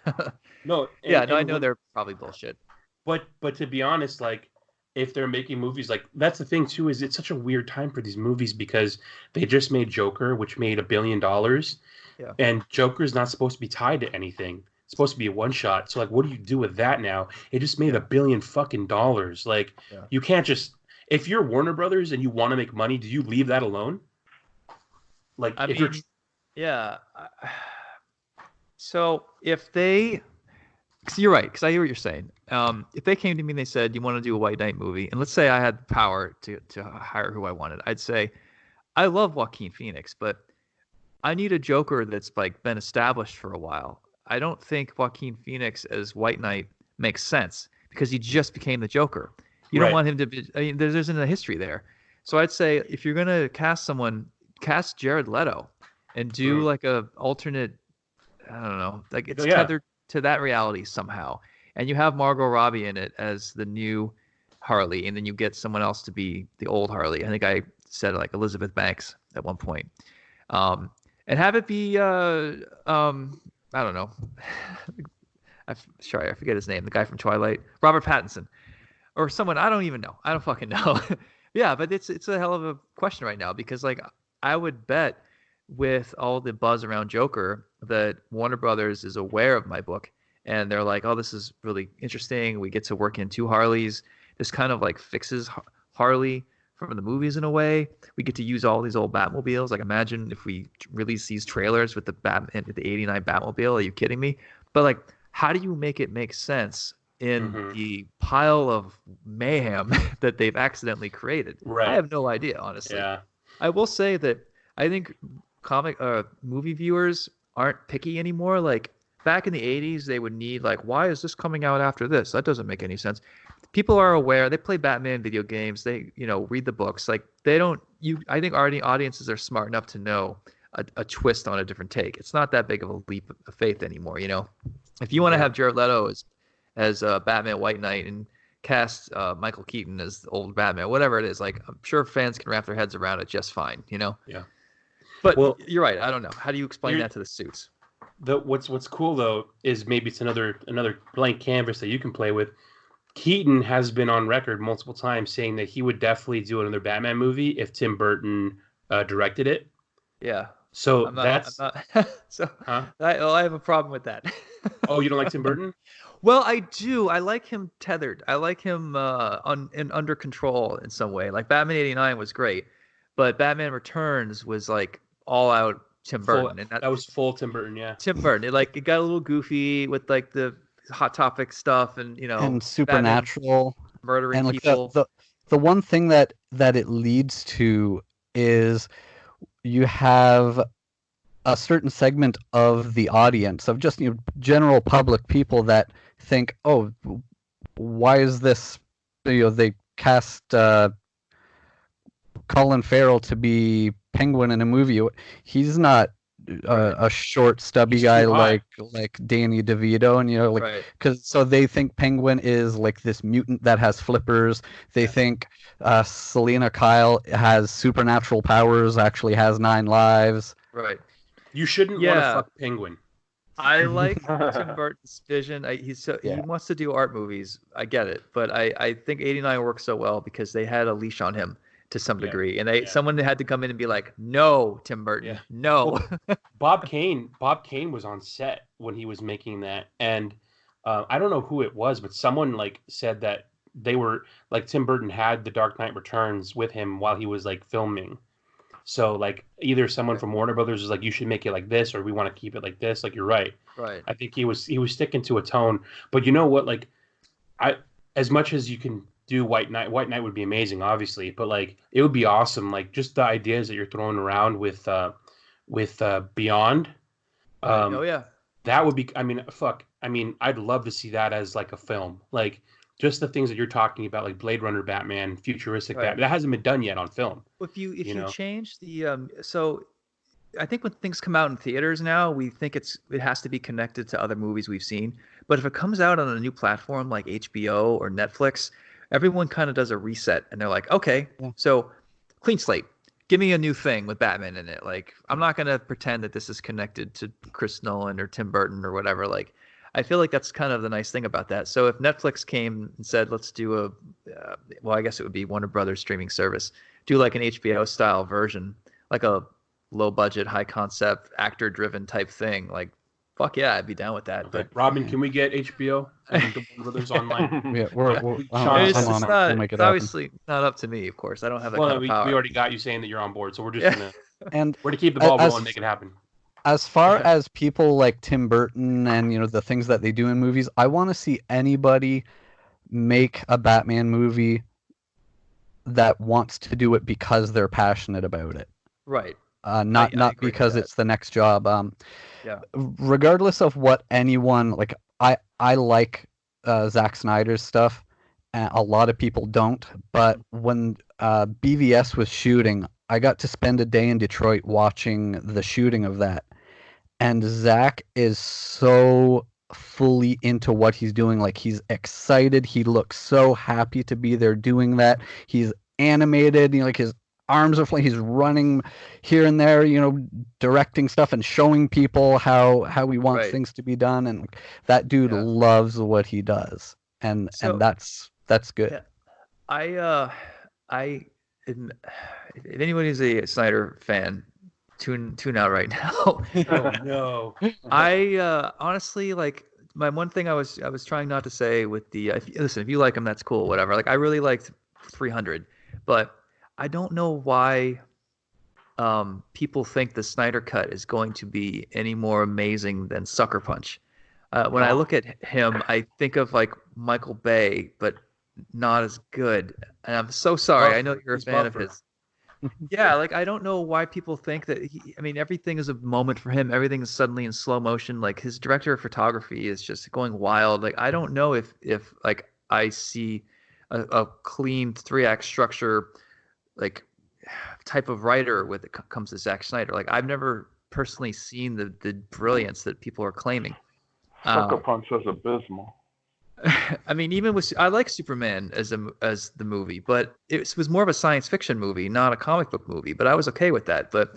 No, I know they're probably bullshit. But to be honest, like, if they're making movies, like, that's the thing too, is it's such a weird time for these movies because they just made Joker, which made $1 billion. Yeah. And Joker's not supposed to be tied to anything. It's supposed to be a one shot. So like, what do you do with that now? It just made $1 billion fucking dollars. Like, you can't just, if you're Warner Brothers and you want to make money, do you leave that alone? Like, so if they, because you're right, because I hear what you're saying. If they came to me and they said, you want to do a White Knight movie, and let's say I had the power to hire who I wanted, I'd say, I love Joaquin Phoenix, but I need a Joker that's like been established for a while. I don't think Joaquin Phoenix as White Knight makes sense because he just became the Joker. You don't want him to be, I mean, there isn't a history there. So I'd say if you're going to cast someone, cast Jared Leto and do like a alternate, I don't know, like it's tethered to that reality somehow. And you have Margot Robbie in it as the new Harley, and then you get someone else to be the old Harley. I think I said like Elizabeth Banks at one point. And have it be, I don't know. I forget his name. The guy from Twilight, Robert Pattinson, or someone. I don't even know. I don't fucking know. Yeah, but it's a hell of a question right now because like I would bet with all the buzz around Joker that Warner Brothers is aware of my book and they're like, oh, this is really interesting. We get to work in two Harleys. This kind of like fixes Harley from the movies in a way. We get to use all these old Batmobiles. Like imagine if we release these trailers with the the '89 Batmobile. Are you kidding me? But like, how do you make it make sense in the pile of mayhem that they've accidentally created? Right. I have no idea, honestly. Yeah. I will say that I think movie viewers aren't picky anymore. Like back in the 80s, they would need like, why is this coming out after this? That doesn't make any sense. People are aware. They play Batman video games. They, read the books. Like they don't. I think already audiences are smart enough to know a twist on a different take. It's not that big of a leap of faith anymore. If you want to have Jared Leto as Batman White Knight and cast Michael Keaton as the old Batman, whatever it is. Like, I'm sure fans can wrap their heads around it just fine, you know? Yeah. But you're right. I don't know. How do you explain that to the suits? What's cool though is maybe it's another blank canvas that you can play with. Keaton has been on record multiple times saying that he would definitely do another Batman movie if Tim Burton directed it. Yeah. So I'm not, so huh? I have a problem with that. Oh, you don't like Tim Burton? Well, I do. I like him tethered. I like him under control in some way. Like Batman '89 was great, but Batman Returns was like all out Tim Burton, and that was full Tim Burton. Yeah, Tim Burton. It got a little goofy with like the Hot Topic stuff, and and supernatural, murdering and like people. The one thing that it leads to is you have a certain segment of the audience, of just general public people, that think, oh, why is this? They cast Colin Farrell to be Penguin in a movie. He's not a short, stubby guy like Danny DeVito, and because so they think Penguin is like this mutant that has flippers. They think Selena Kyle has supernatural powers, actually has 9 lives. Right. You shouldn't want to fuck Penguin. I like Tim Burton's vision. He wants to do art movies. I get it, but I think '89 works so well because they had a leash on him to some degree, and someone had to come in and be like, "No, Tim Burton, no." Well, Bob Kane was on set when he was making that, and I don't know who it was, but someone said that they were Tim Burton had The Dark Knight Returns with him while he was filming. So either someone from Warner Brothers was like, you should make it like this, or we want to keep it like this. You're right. Right. I think he was sticking to a tone. But you know what? As much as you can do White Knight would be amazing, obviously. But it would be awesome. Just the ideas that you're throwing around with Beyond. Oh yeah. That would be. I'd love to see that as a film. Just the things that you're talking about, like Blade Runner Batman, futuristic Batman, that hasn't been done yet on film. If you change the so I think when things come out in theaters now, we think it has to be connected to other movies we've seen. But if it comes out on a new platform like HBO or Netflix, everyone kind of does a reset and they're like, okay, so clean slate. Give me a new thing with Batman in it. I'm not going to pretend that this is connected to Chris Nolan or Tim Burton or whatever. I feel like that's kind of the nice thing about that. So if Netflix came and said, let's do I guess it would be Warner Brothers streaming service, do an HBO style version, like a low budget, high concept, actor driven type thing. Fuck yeah, I'd be down with that. Okay. But Robin, can we get HBO and the Warner Brothers online? Yeah, it's obviously not up to me, of course. I don't have that kind of power. We already got you saying that you're on board, so we're just we're to keep the ball rolling and make it happen. As far as people like Tim Burton and the things that they do in movies, I want to see anybody make a Batman movie that wants to do it because they're passionate about it. Right. Not because it's the next job. Regardless of what anyone I like Zack Snyder's stuff. A lot of people don't, but when BVS was shooting, I got to spend a day in Detroit watching the shooting of that. And Zach is so fully into what he's doing. He's excited. He looks so happy to be there doing that. He's animated. His arms are flying. He's running here and there, directing stuff and showing people how he wants things to be done. And that dude loves what he does. And that's good. Yeah. If anybody's a Snyder fan, tune out right now. Oh no. I honestly my one thing I was trying not to say with the listen, if you like him, that's cool, whatever. I really liked 300, but I don't know why people think the Snyder cut is going to be any more amazing than Sucker Punch. When I look at him, I think of Michael Bay, but not as good. And I'm so sorry. I know you're a fan of his. Yeah, I don't know why people think that everything is a moment for him. Everything is suddenly in slow motion. His director of photography is just going wild. I don't know if I see a clean 3-act structure type of writer when it comes to Zack Snyder. I've never personally seen the brilliance that people are claiming. Sucker Punch was abysmal. I mean, even with I like Superman as the movie, but it was more of a science fiction movie, not a comic book movie. But I was okay with that. But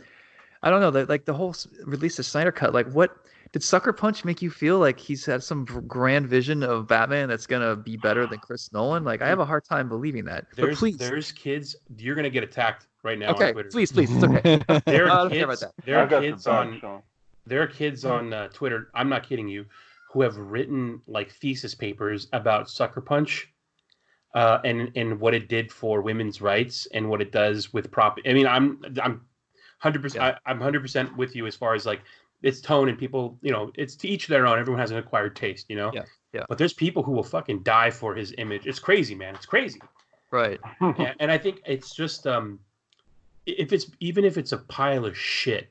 I don't know, like the whole release of Snyder Cut. Like, what did Sucker Punch make you feel like he's had some grand vision of Batman that's gonna be better than Chris Nolan? Like, I have a hard time believing that. But please, there's kids. You're gonna get attacked right now okay, on Twitter. please, it's okay. There I are don't care about kids. that. There I are got kids your back, on. Sean. There are kids on Twitter. I'm not kidding you, who have written like thesis papers about Sucker Punch, and what it did for women's rights and what it does with prop. I mean, I'm 100%. Yeah. I'm 100% with you as far as like its tone and people. You know, it's to each their own. Everyone has an acquired taste. You know. Yeah. Yeah. But there's people who will fucking die for his image. It's crazy, man. It's crazy. Right. And I think it's just if it's a pile of shit,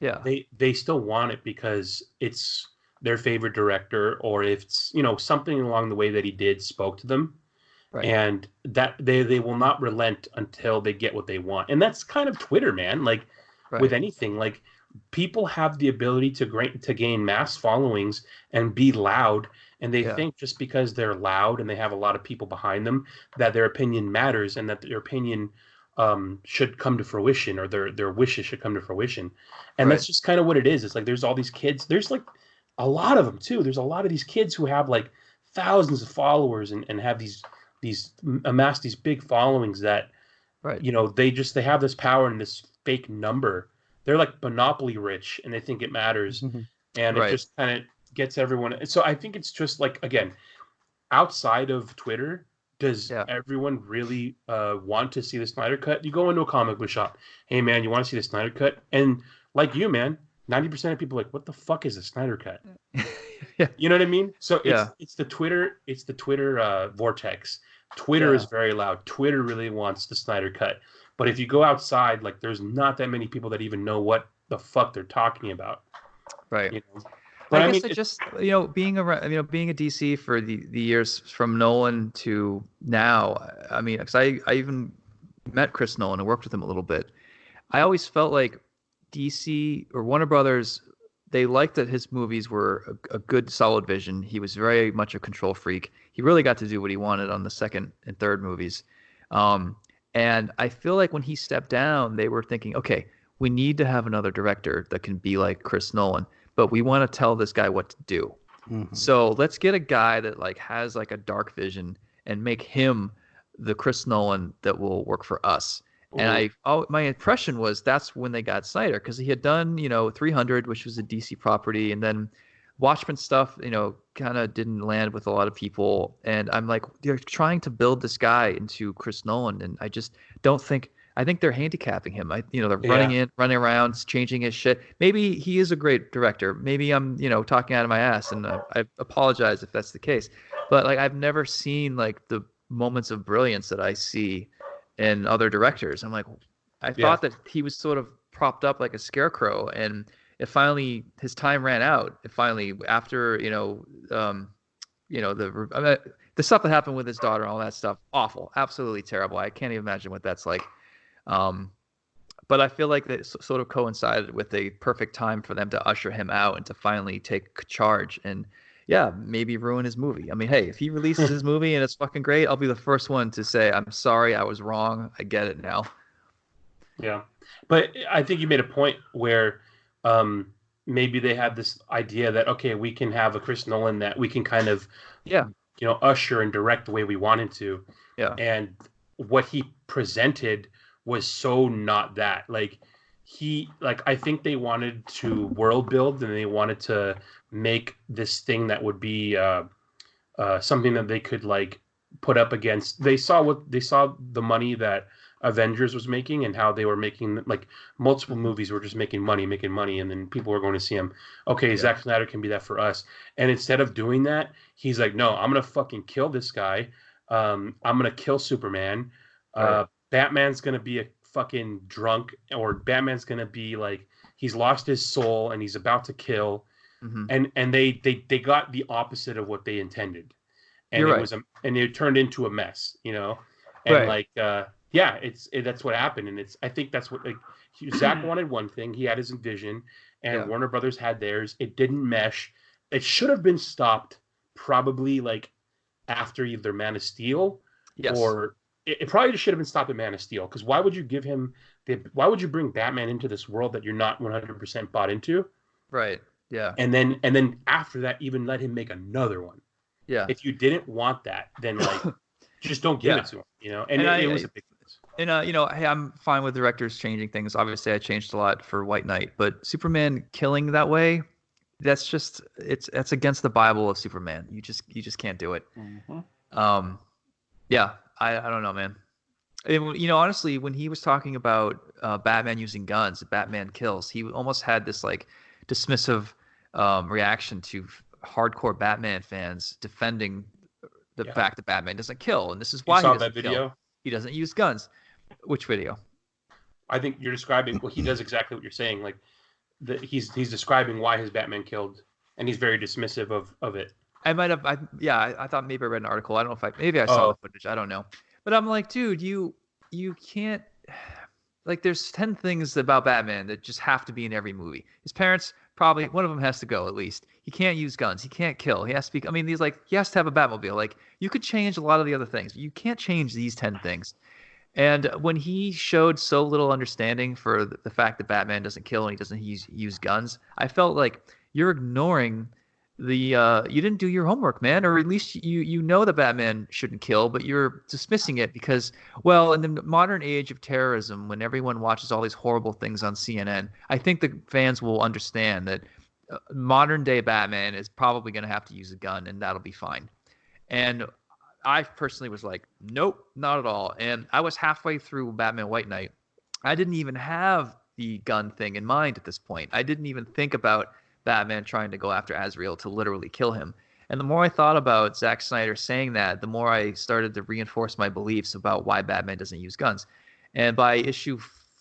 Yeah. they still want it because it's their favorite director, or if it's something along the way that he did spoke to them, Right. and that they will not relent until they get what they want. And that's kind of Twitter, man. Like Right. with anything, like people have the ability to gain mass followings and be loud, and they think just because they're loud and they have a lot of people behind them that their opinion matters and that their opinion should come to fruition, or their wishes should come to fruition. And that's just kind of what it is. It's like there's all these kids. There's like a lot of them too. There's a lot of these kids who have like thousands of followers and have these amass these big followings that they have this power and this fake number. They're like monopoly rich, and they think it matters, and it just kind of gets everyone. So I think it's just like, again, outside of Twitter, does everyone really want to see the Snyder Cut? You go into a comic book shop, hey man, you want to see the Snyder Cut? And like you, man, 90% of people are like, what the fuck is the Snyder Cut? Yeah. You know what I mean? So it's the Twitter vortex. Twitter is very loud. Twitter really wants the Snyder Cut. But if you go outside, like, there's not that many people that even know what the fuck they're talking about. Right. You know? But I guess just being around, being a DC for the years from Nolan to now. I mean, because I even met Chris Nolan and worked with him a little bit. I always felt like DC or Warner Brothers, they liked that his movies were a good, solid vision. He was very much a control freak. He really got to do what he wanted on the second and third movies. And I feel like when he stepped down, they were thinking, okay, we need to have another director that can be like Chris Nolan, but we want to tell this guy what to do. Mm-hmm. So let's get a guy that like has like a dark vision and make him the Chris Nolan that will work for us. Ooh. And my impression was that's when they got Snyder, because he had done 300, which was a DC property, and then Watchmen stuff, kind of didn't land with a lot of people. And I'm like, they're trying to build this guy into Chris Nolan, and I just don't think. I think they're handicapping him. They're running around, changing his shit. Maybe he is a great director. Maybe I'm, talking out of my ass, and I apologize if that's the case. But like, I've never seen like the moments of brilliance that I see in other directors. I'm like, I thought that he was sort of propped up like a scarecrow, and it finally, his time ran out. It finally, after the stuff that happened with his daughter and all that stuff, awful, absolutely terrible. I can't even imagine what that's like. But I feel like that sort of coincided with a perfect time for them to usher him out and to finally take charge and maybe ruin his movie. I mean, hey, if he releases his movie and it's fucking great, I'll be the first one to say, I'm sorry, I was wrong. I get it now. Yeah. But I think you made a point where maybe they had this idea that, okay, we can have a Chris Nolan that we can kind of, usher and direct the way we wanted to. Yeah. And what he presented was so not that. Like, I think they wanted to world build, and they wanted to make this thing that would be something that they could like put up against. They saw the money that Avengers was making, and how they were making like multiple movies were just making money, and then people were going to see them. Okay, Zack Snyder can be that for us. And instead of doing that, he's like, no, I'm gonna fucking kill this guy. I'm gonna kill Superman. Right. Batman's gonna be a fucking drunk, or Batman's gonna be like, he's lost his soul and he's about to kill. Mm-hmm. And they got the opposite of what they intended, and You're it right. was and it turned into a mess, and right. That's what happened. And I think that's what, like, Zach wanted one thing, he had his vision, and Warner Brothers had theirs. It didn't mesh. It should have been stopped probably like after either Man of Steel, Yes. or it probably just should have been stopped at Man of Steel. Because why would you give him why would you bring Batman into this world that you're not 100% bought into? Right. Yeah. And then after that, even let him make another one. Yeah. If you didn't want that, then like just don't give it to him, you know. And it was a big miss. And you know, hey, I'm fine with directors changing things. Obviously, I changed a lot for White Knight, but Superman killing that way, that's just that's against the Bible of Superman. You just can't do it. Mm-hmm. Yeah, I don't know, man. And, you know, honestly, when he was talking about Batman using guns, Batman kills, he almost had this like dismissive reaction to hardcore Batman fans defending the fact that Batman doesn't kill, and this is why you saw he doesn't that video. kill. He doesn't use guns. Which video? I think you're describing. Well, he does exactly what you're saying. Like he's describing why his Batman killed, and he's very dismissive of it. I might have. I thought maybe I read an article. I don't know if maybe I saw the footage. I don't know. But I'm like, dude, you can't. Like, there's 10 things about Batman that just have to be in every movie. His parents, probably one of them has to go at least. He can't use guns. He can't kill. He has to be. I mean, he has to have a Batmobile. Like, you could change a lot of the other things, but you can't change these 10 things. And when he showed so little understanding for the fact that Batman doesn't kill and he doesn't use guns, I felt like you're ignoring you didn't do your homework, man, or at least you know that Batman shouldn't kill, but you're dismissing it because, well, in the modern age of terrorism, when everyone watches all these horrible things on CNN, I think the fans will understand that modern day Batman is probably going to have to use a gun, and that'll be fine. And I personally was like, nope, not at all. And I was halfway through Batman White Knight. I didn't even have the gun thing in mind at this point. I didn't even think about Batman trying to go after Azrael to literally kill him. And the more I thought about Zack Snyder saying that, the more I started to reinforce my beliefs about why Batman doesn't use guns. And by issue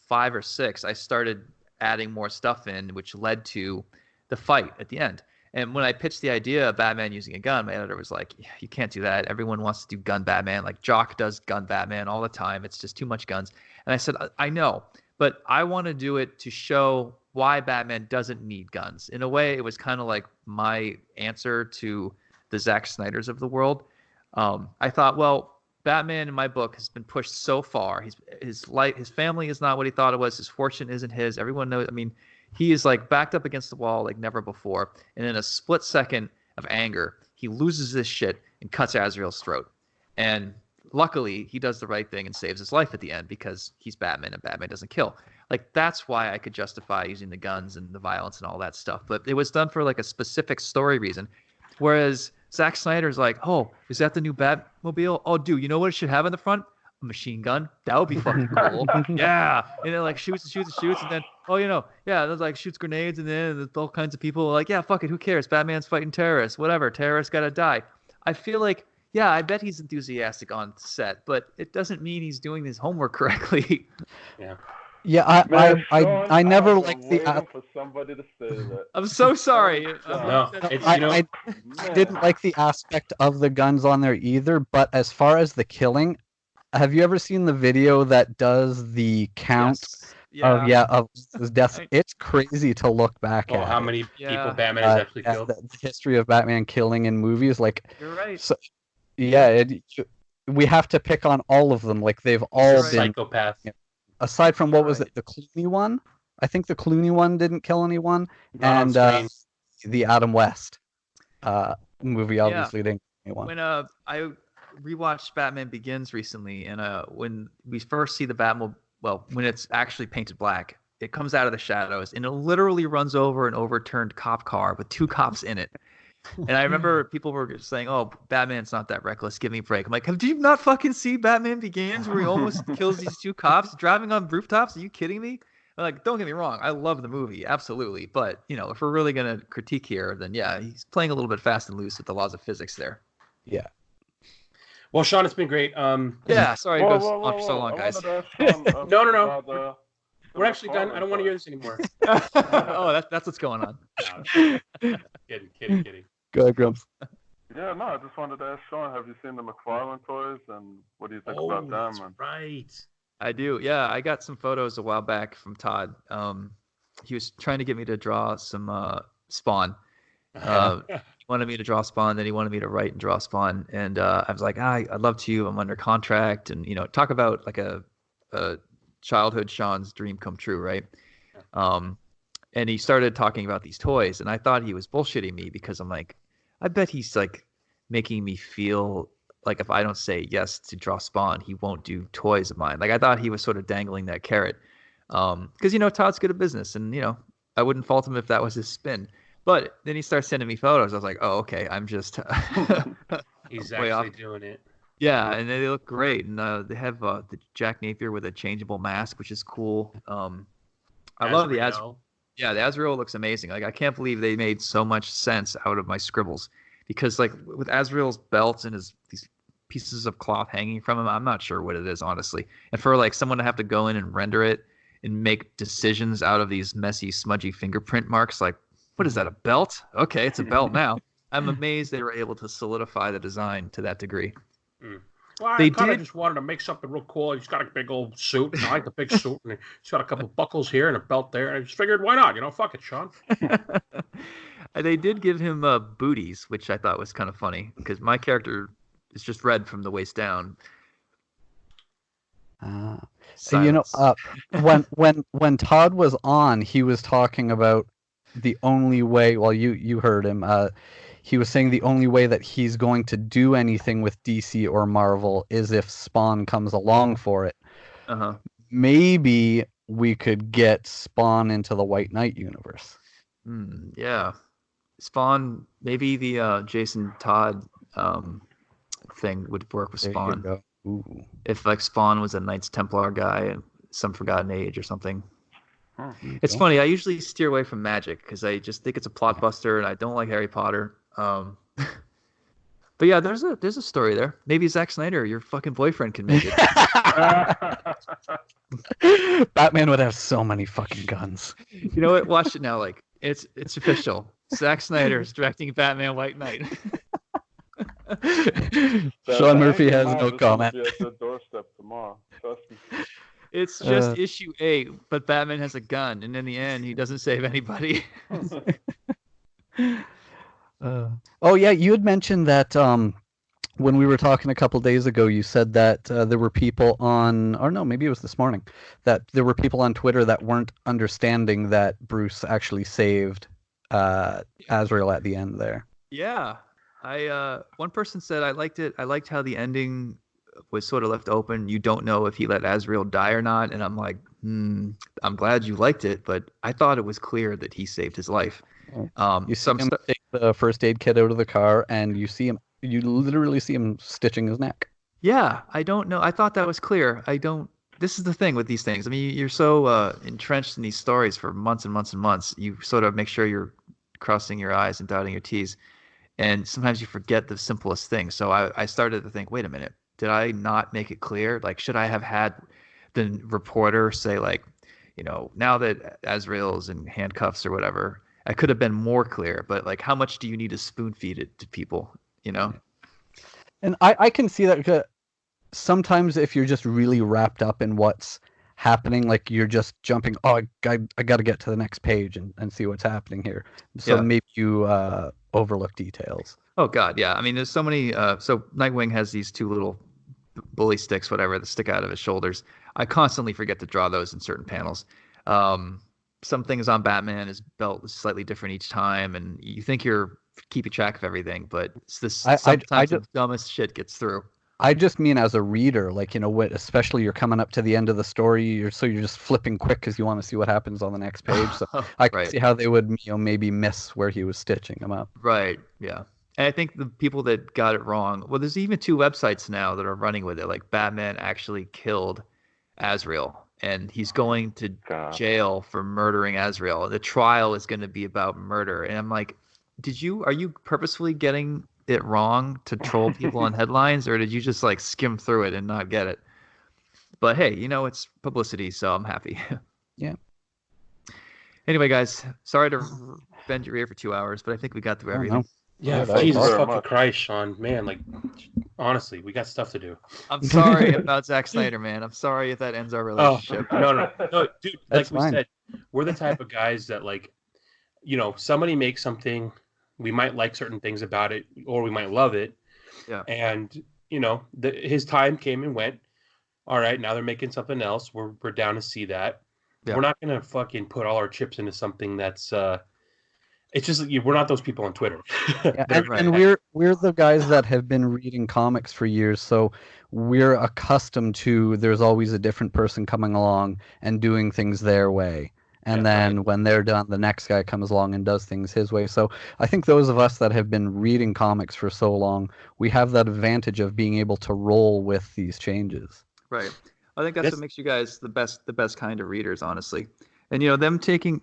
5 or 6, I started adding more stuff in, which led to the fight at the end. And when I pitched the idea of Batman using a gun, my editor was like, yeah, you can't do that. Everyone wants to do gun Batman. Like, Jock does gun Batman all the time. It's just too much guns. And I said, I know, but I want to do it to show why Batman doesn't need guns. In a way, it was kind of like my answer to the Zack Snyders of the world. I thought, well, Batman in my book has been pushed so far. His family is not what he thought it was. His fortune isn't his. Everyone knows. I mean, he is like backed up against the wall like never before. And in a split second of anger, he loses this shit and cuts Azrael's throat. And luckily, he does the right thing and saves his life at the end because he's Batman and Batman doesn't kill. Like, that's why I could justify using the guns and the violence and all that stuff. But it was done for like a specific story reason. Whereas Zack Snyder's like, oh, is that the new Batmobile? Oh, dude, you know what it should have in the front? A machine gun. That would be fucking cool. Yeah. And then like shoots. And then, oh, you know, yeah, there's like shoots grenades. And then there's all kinds of people like, yeah, fuck it. Who cares? Batman's fighting terrorists. Whatever. Terrorists got to die. I feel like, yeah, I bet he's enthusiastic on set, but it doesn't mean he's doing his homework correctly. Yeah. Yeah, Man, Sean, I never I've liked been the. waiting for somebody to say that. I'm so sorry. No, it's, I didn't like the aspect of the guns on there either. But as far as the killing, have you ever seen the video that does the count of his deaths? It's crazy to look back at. How many people Batman has actually killed? The history of Batman killing in movies, like. You're right. So, yeah, we have to pick on all of them. Like they've all been psychopath. Aside from what was it, the Clooney one? I think the Clooney one didn't kill anyone, and the Adam West movie obviously didn't kill anyone. When I rewatched Batman Begins recently, and when we first see the Batmobile, well, when it's actually painted black, it comes out of the shadows, and it literally runs over an overturned cop car with 2 cops in it. And I remember people were saying, "Oh, Batman's not that reckless. Give me a break." I'm like, "Did you not fucking see Batman Begins, where he almost kills these 2 cops driving on rooftops? Are you kidding me?" I'm like, don't get me wrong, I love the movie, absolutely. But you know, if we're really gonna critique here, then yeah, he's playing a little bit fast and loose with the laws of physics there. Yeah. Well, Sean, it's been great. Yeah, sorry it goes on for so long, guys. No. We're actually done. I don't want to hear this anymore. Oh, that's what's going on. Kidding. Go ahead, Grumps. Yeah, no, I just wanted to ask Sean, have you seen the McFarlane toys, and what do you think about them? That's right. I do. Yeah, I got some photos a while back from Todd. He was trying to get me to draw some Spawn, He wanted me to draw Spawn, then he wanted me to write and draw Spawn, and I was like, I'd love to. I'm under contract, and talk about like a childhood Sean's dream come true, right? And he started talking about these toys, and I thought he was bullshitting me because I'm like, I bet he's like making me feel like if I don't say yes to draw Spawn, he won't do toys of mine. Like I thought he was sort of dangling that carrot, because Todd's good at business, and I wouldn't fault him if that was his spin. But then he starts sending me photos. I was like, oh, okay, I'm just He's way actually off. doing it. Yeah, and they look great, and they have the Jack Napier with a changeable mask, which is cool. I love the Azrael. Yeah, the Azrael looks amazing. Like I can't believe they made so much sense out of my scribbles, because like with Azrael's belt and these pieces of cloth hanging from him, I'm not sure what it is, honestly. And for like someone to have to go in and render it and make decisions out of these messy, smudgy fingerprint marks, like, what is that, a belt? Okay, it's a belt now. I'm amazed they were able to solidify the design to that degree. Well, I kind of just wanted to make something real cool. He's got a big old suit. And I like the big suit. And he's got a couple of buckles here and a belt there. And I just figured, why not? Fuck it, Sean. They did give him booties, which I thought was kind of funny, because my character is just red from the waist down. When Todd was on, he was talking about the only way. Well, you heard him. He was saying the only way that he's going to do anything with DC or Marvel is if Spawn comes along for it. Maybe we could get Spawn into the White Knight universe. Yeah. Spawn, maybe the Jason Todd thing would work with Spawn. If like Spawn was a Knights Templar guy and some Forgotten Age or something. It's funny. I usually steer away from magic because I just think it's a plot buster, and I don't like Harry Potter. But yeah, there's a story there. Maybe Zack Snyder, your fucking boyfriend, can make it. Batman would have so many fucking guns. You know what? Watch it now. Like it's official. Zack Snyder is directing Batman White Knight. Sean Murphy has no comment. At the doorstep tomorrow. Trust me. It's just issue 8, but Batman has a gun, and in the end, he doesn't save anybody. Oh yeah, you had mentioned that when we were talking a couple days ago, you said that there were people on, or no, maybe it was this morning, that there were people on Twitter that weren't understanding that Bruce actually saved Azrael at the end there. Yeah. One person said I liked it. I liked how the ending was sort of left open. You don't know if he let Azrael die or not. And I'm like, I'm glad you liked it, but I thought it was clear that he saved his life. You see him take the first aid kit out of the car, and you literally see him stitching his neck. Yeah, I don't know. I thought that was clear. This is the thing with these things. I mean, you're so entrenched in these stories for months and months and months. You sort of make sure you're crossing your I's and dotting your T's. And sometimes you forget the simplest things. So I started to think, wait a minute, did I not make it clear? Like, should I have had the reporter say, like, now that Azrael's in handcuffs or whatever, I could have been more clear. But, like, how much do you need to spoon feed it to people, And I can see that, because sometimes if you're just really wrapped up in what's happening, like you're just jumping, I got to get to the next page and see what's happening here. So maybe you overlook details. Oh God, yeah. I mean, there's so many. So Nightwing has these 2 little bully sticks, whatever, that stick out of his shoulders. I constantly forget to draw those in certain panels. Some things on Batman, his belt is slightly different each time, and you think you're keeping track of everything, but it's this. Sometimes the dumbest shit gets through. I just mean as a reader, like, especially you're coming up to the end of the story, you're just flipping quick because you want to see what happens on the next page. So I can see how they would, maybe miss where he was stitching them up. Right. Yeah. And I think the people that got it wrong, well, there's even 2 websites now that are running with it. Like, Batman actually killed Azrael, and he's going to jail for murdering Azrael. The trial is going to be about murder. And I'm like, are you purposefully getting it wrong to troll people on headlines, or did you just like skim through it and not get it? But hey, it's publicity, so I'm happy. Yeah. Anyway, guys, sorry to bend your ear for 2 hours, but I think we got through everything. Yeah, Jesus fucking Christ, Sean. Man, like, honestly, we got stuff to do. I'm sorry about Zack Snyder, man. I'm sorry if that ends our relationship. No, dude. Like we said, we're the type of guys that, like, somebody makes something We might like certain things about it, or we might love it. Yeah. And his time came and went. All right, now they're making something else. We're down to see that. Yeah. We're not gonna fucking put all our chips into something that's. It's just we're not those people on Twitter. Yeah, and we're the guys that have been reading comics for years, so we're accustomed to there's always a different person coming along and doing things their way. And then when they're done, the next guy comes along and does things his way. So I think those of us that have been reading comics for so long, we have that advantage of being able to roll with these changes. Right. I think that's what makes you guys the best kind of readers, honestly. And them taking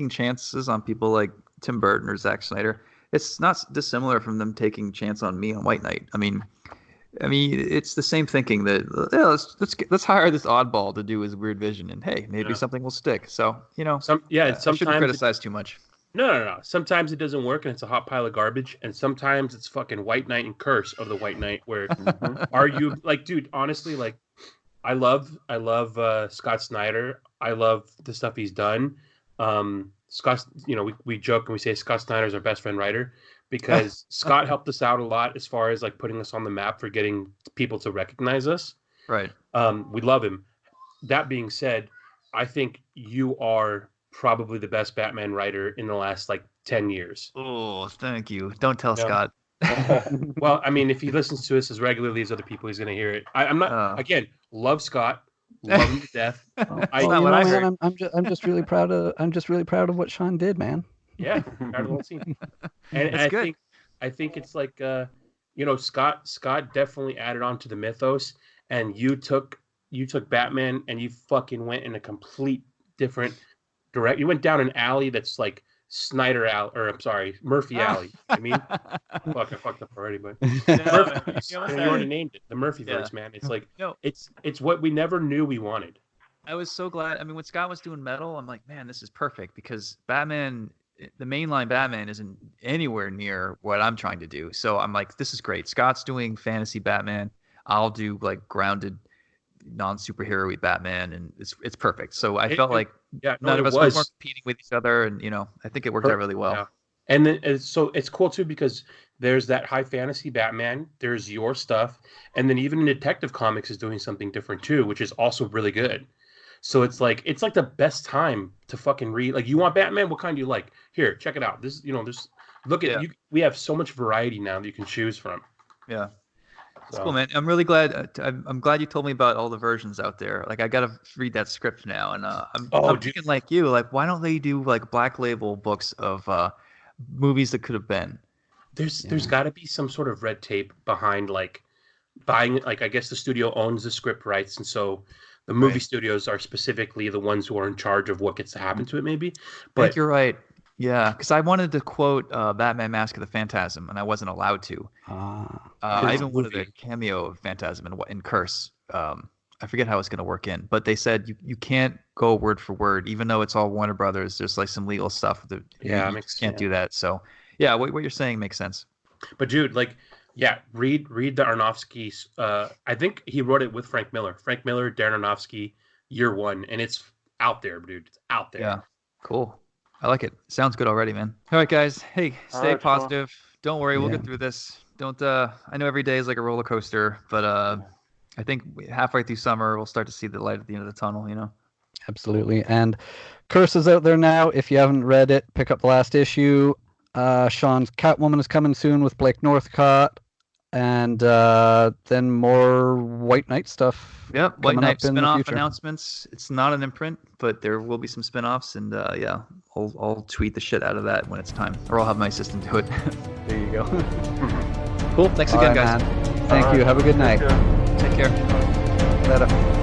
chances on people like Tim Burton or Zack Snyder, it's not dissimilar from them taking a chance on me on White Knight. I mean, it's the same thinking that let's hire this oddball to do his weird vision, and hey, maybe something will stick. So sometimes I shouldn't criticize too much. No. Sometimes it doesn't work, and it's a hot pile of garbage. And sometimes it's fucking White Knight and Curse of the White Knight, where are you like, dude? Honestly, like, I love Scott Snyder. I love the stuff he's done. Scott, we joke and we say Scott Snyder's our best friend writer because Scott helped us out a lot as far as like putting us on the map for getting people to recognize us. Right. We love him. That being said, I think you are probably the best Batman writer in the last like 10 years. Oh, thank you. Don't tell Scott. Well, I mean, if he listens to us as regularly as other people, he's going to hear it. I'm not, again, love Scott. Love him to death. I'm just really proud of what Sean did, man. Yeah, proud of the whole scene. And I think it's like Scott definitely added on to the mythos, and you took Batman and you fucking went in a complete different direct. You went down an alley that's like Snyder Alley, or I'm sorry, Murphy Alley. I mean, I fucked up already, but you already named it, the Murphyverse, man. It's like it's what we never knew we wanted. I was so glad. I mean, when Scott was doing Metal, I'm like, man, this is perfect because Batman, the mainline Batman, isn't anywhere near what I'm trying to do. So I'm like, this is great. Scott's doing fantasy Batman. I'll do like grounded, non-superhero-y Batman, and it's perfect. So I felt like none of us were competing with each other, and I think it worked out really well. Yeah. And then so it's cool too because there's that high fantasy Batman, there's your stuff, and then even Detective Comics is doing something different too, which is also really good. So it's like the best time to fucking read. Like, you want Batman? What kind do you like? Here, check it out. This this look at you. We have so much variety now that you can choose from. Yeah. It's cool, man. I'm really glad. I'm glad you told me about all the versions out there. Like, I gotta read that script now, and I'm thinking like you. Like, why don't they do like Black Label books of movies that could have been? There's got to be some sort of red tape behind like buying. Like, I guess the studio owns the script rights, and so the movie studios are specifically the ones who are in charge of what gets to happen to it. Maybe, but I think you're right. Yeah, because I wanted to quote Batman Mask of the Phantasm, and I wasn't allowed to. I even wanted a cameo of Phantasm in Curse. I forget how it's going to work in, but they said you can't go word for word, even though it's all Warner Brothers. There's like some legal stuff that you can't do that. So, yeah, what you're saying makes sense. But dude, like, read the Aronofsky's. I think he wrote it with Frank Miller. Frank Miller, Darren Aronofsky, Year One, and it's out there, dude. It's out there. Yeah, cool. I like it. Sounds good already, man. All right, guys. Hey, stay positive. Don't worry. We'll get through this. Don't. I know every day is like a roller coaster, but I think halfway through summer we'll start to see the light at the end of the tunnel. Absolutely. And Curse is out there now. If you haven't read it, pick up the last issue. Sean's Catwoman is coming soon with Blake Northcott, and then more White Knight stuff. Yep, White Knight spin-off announcements. It's not an imprint, but there will be some spin-offs, and I'll tweet the shit out of that when it's time, or I'll have my assistant do it. There you go. Cool. Thanks again, guys. Man. Thank you. Have a good night. Take care. Later.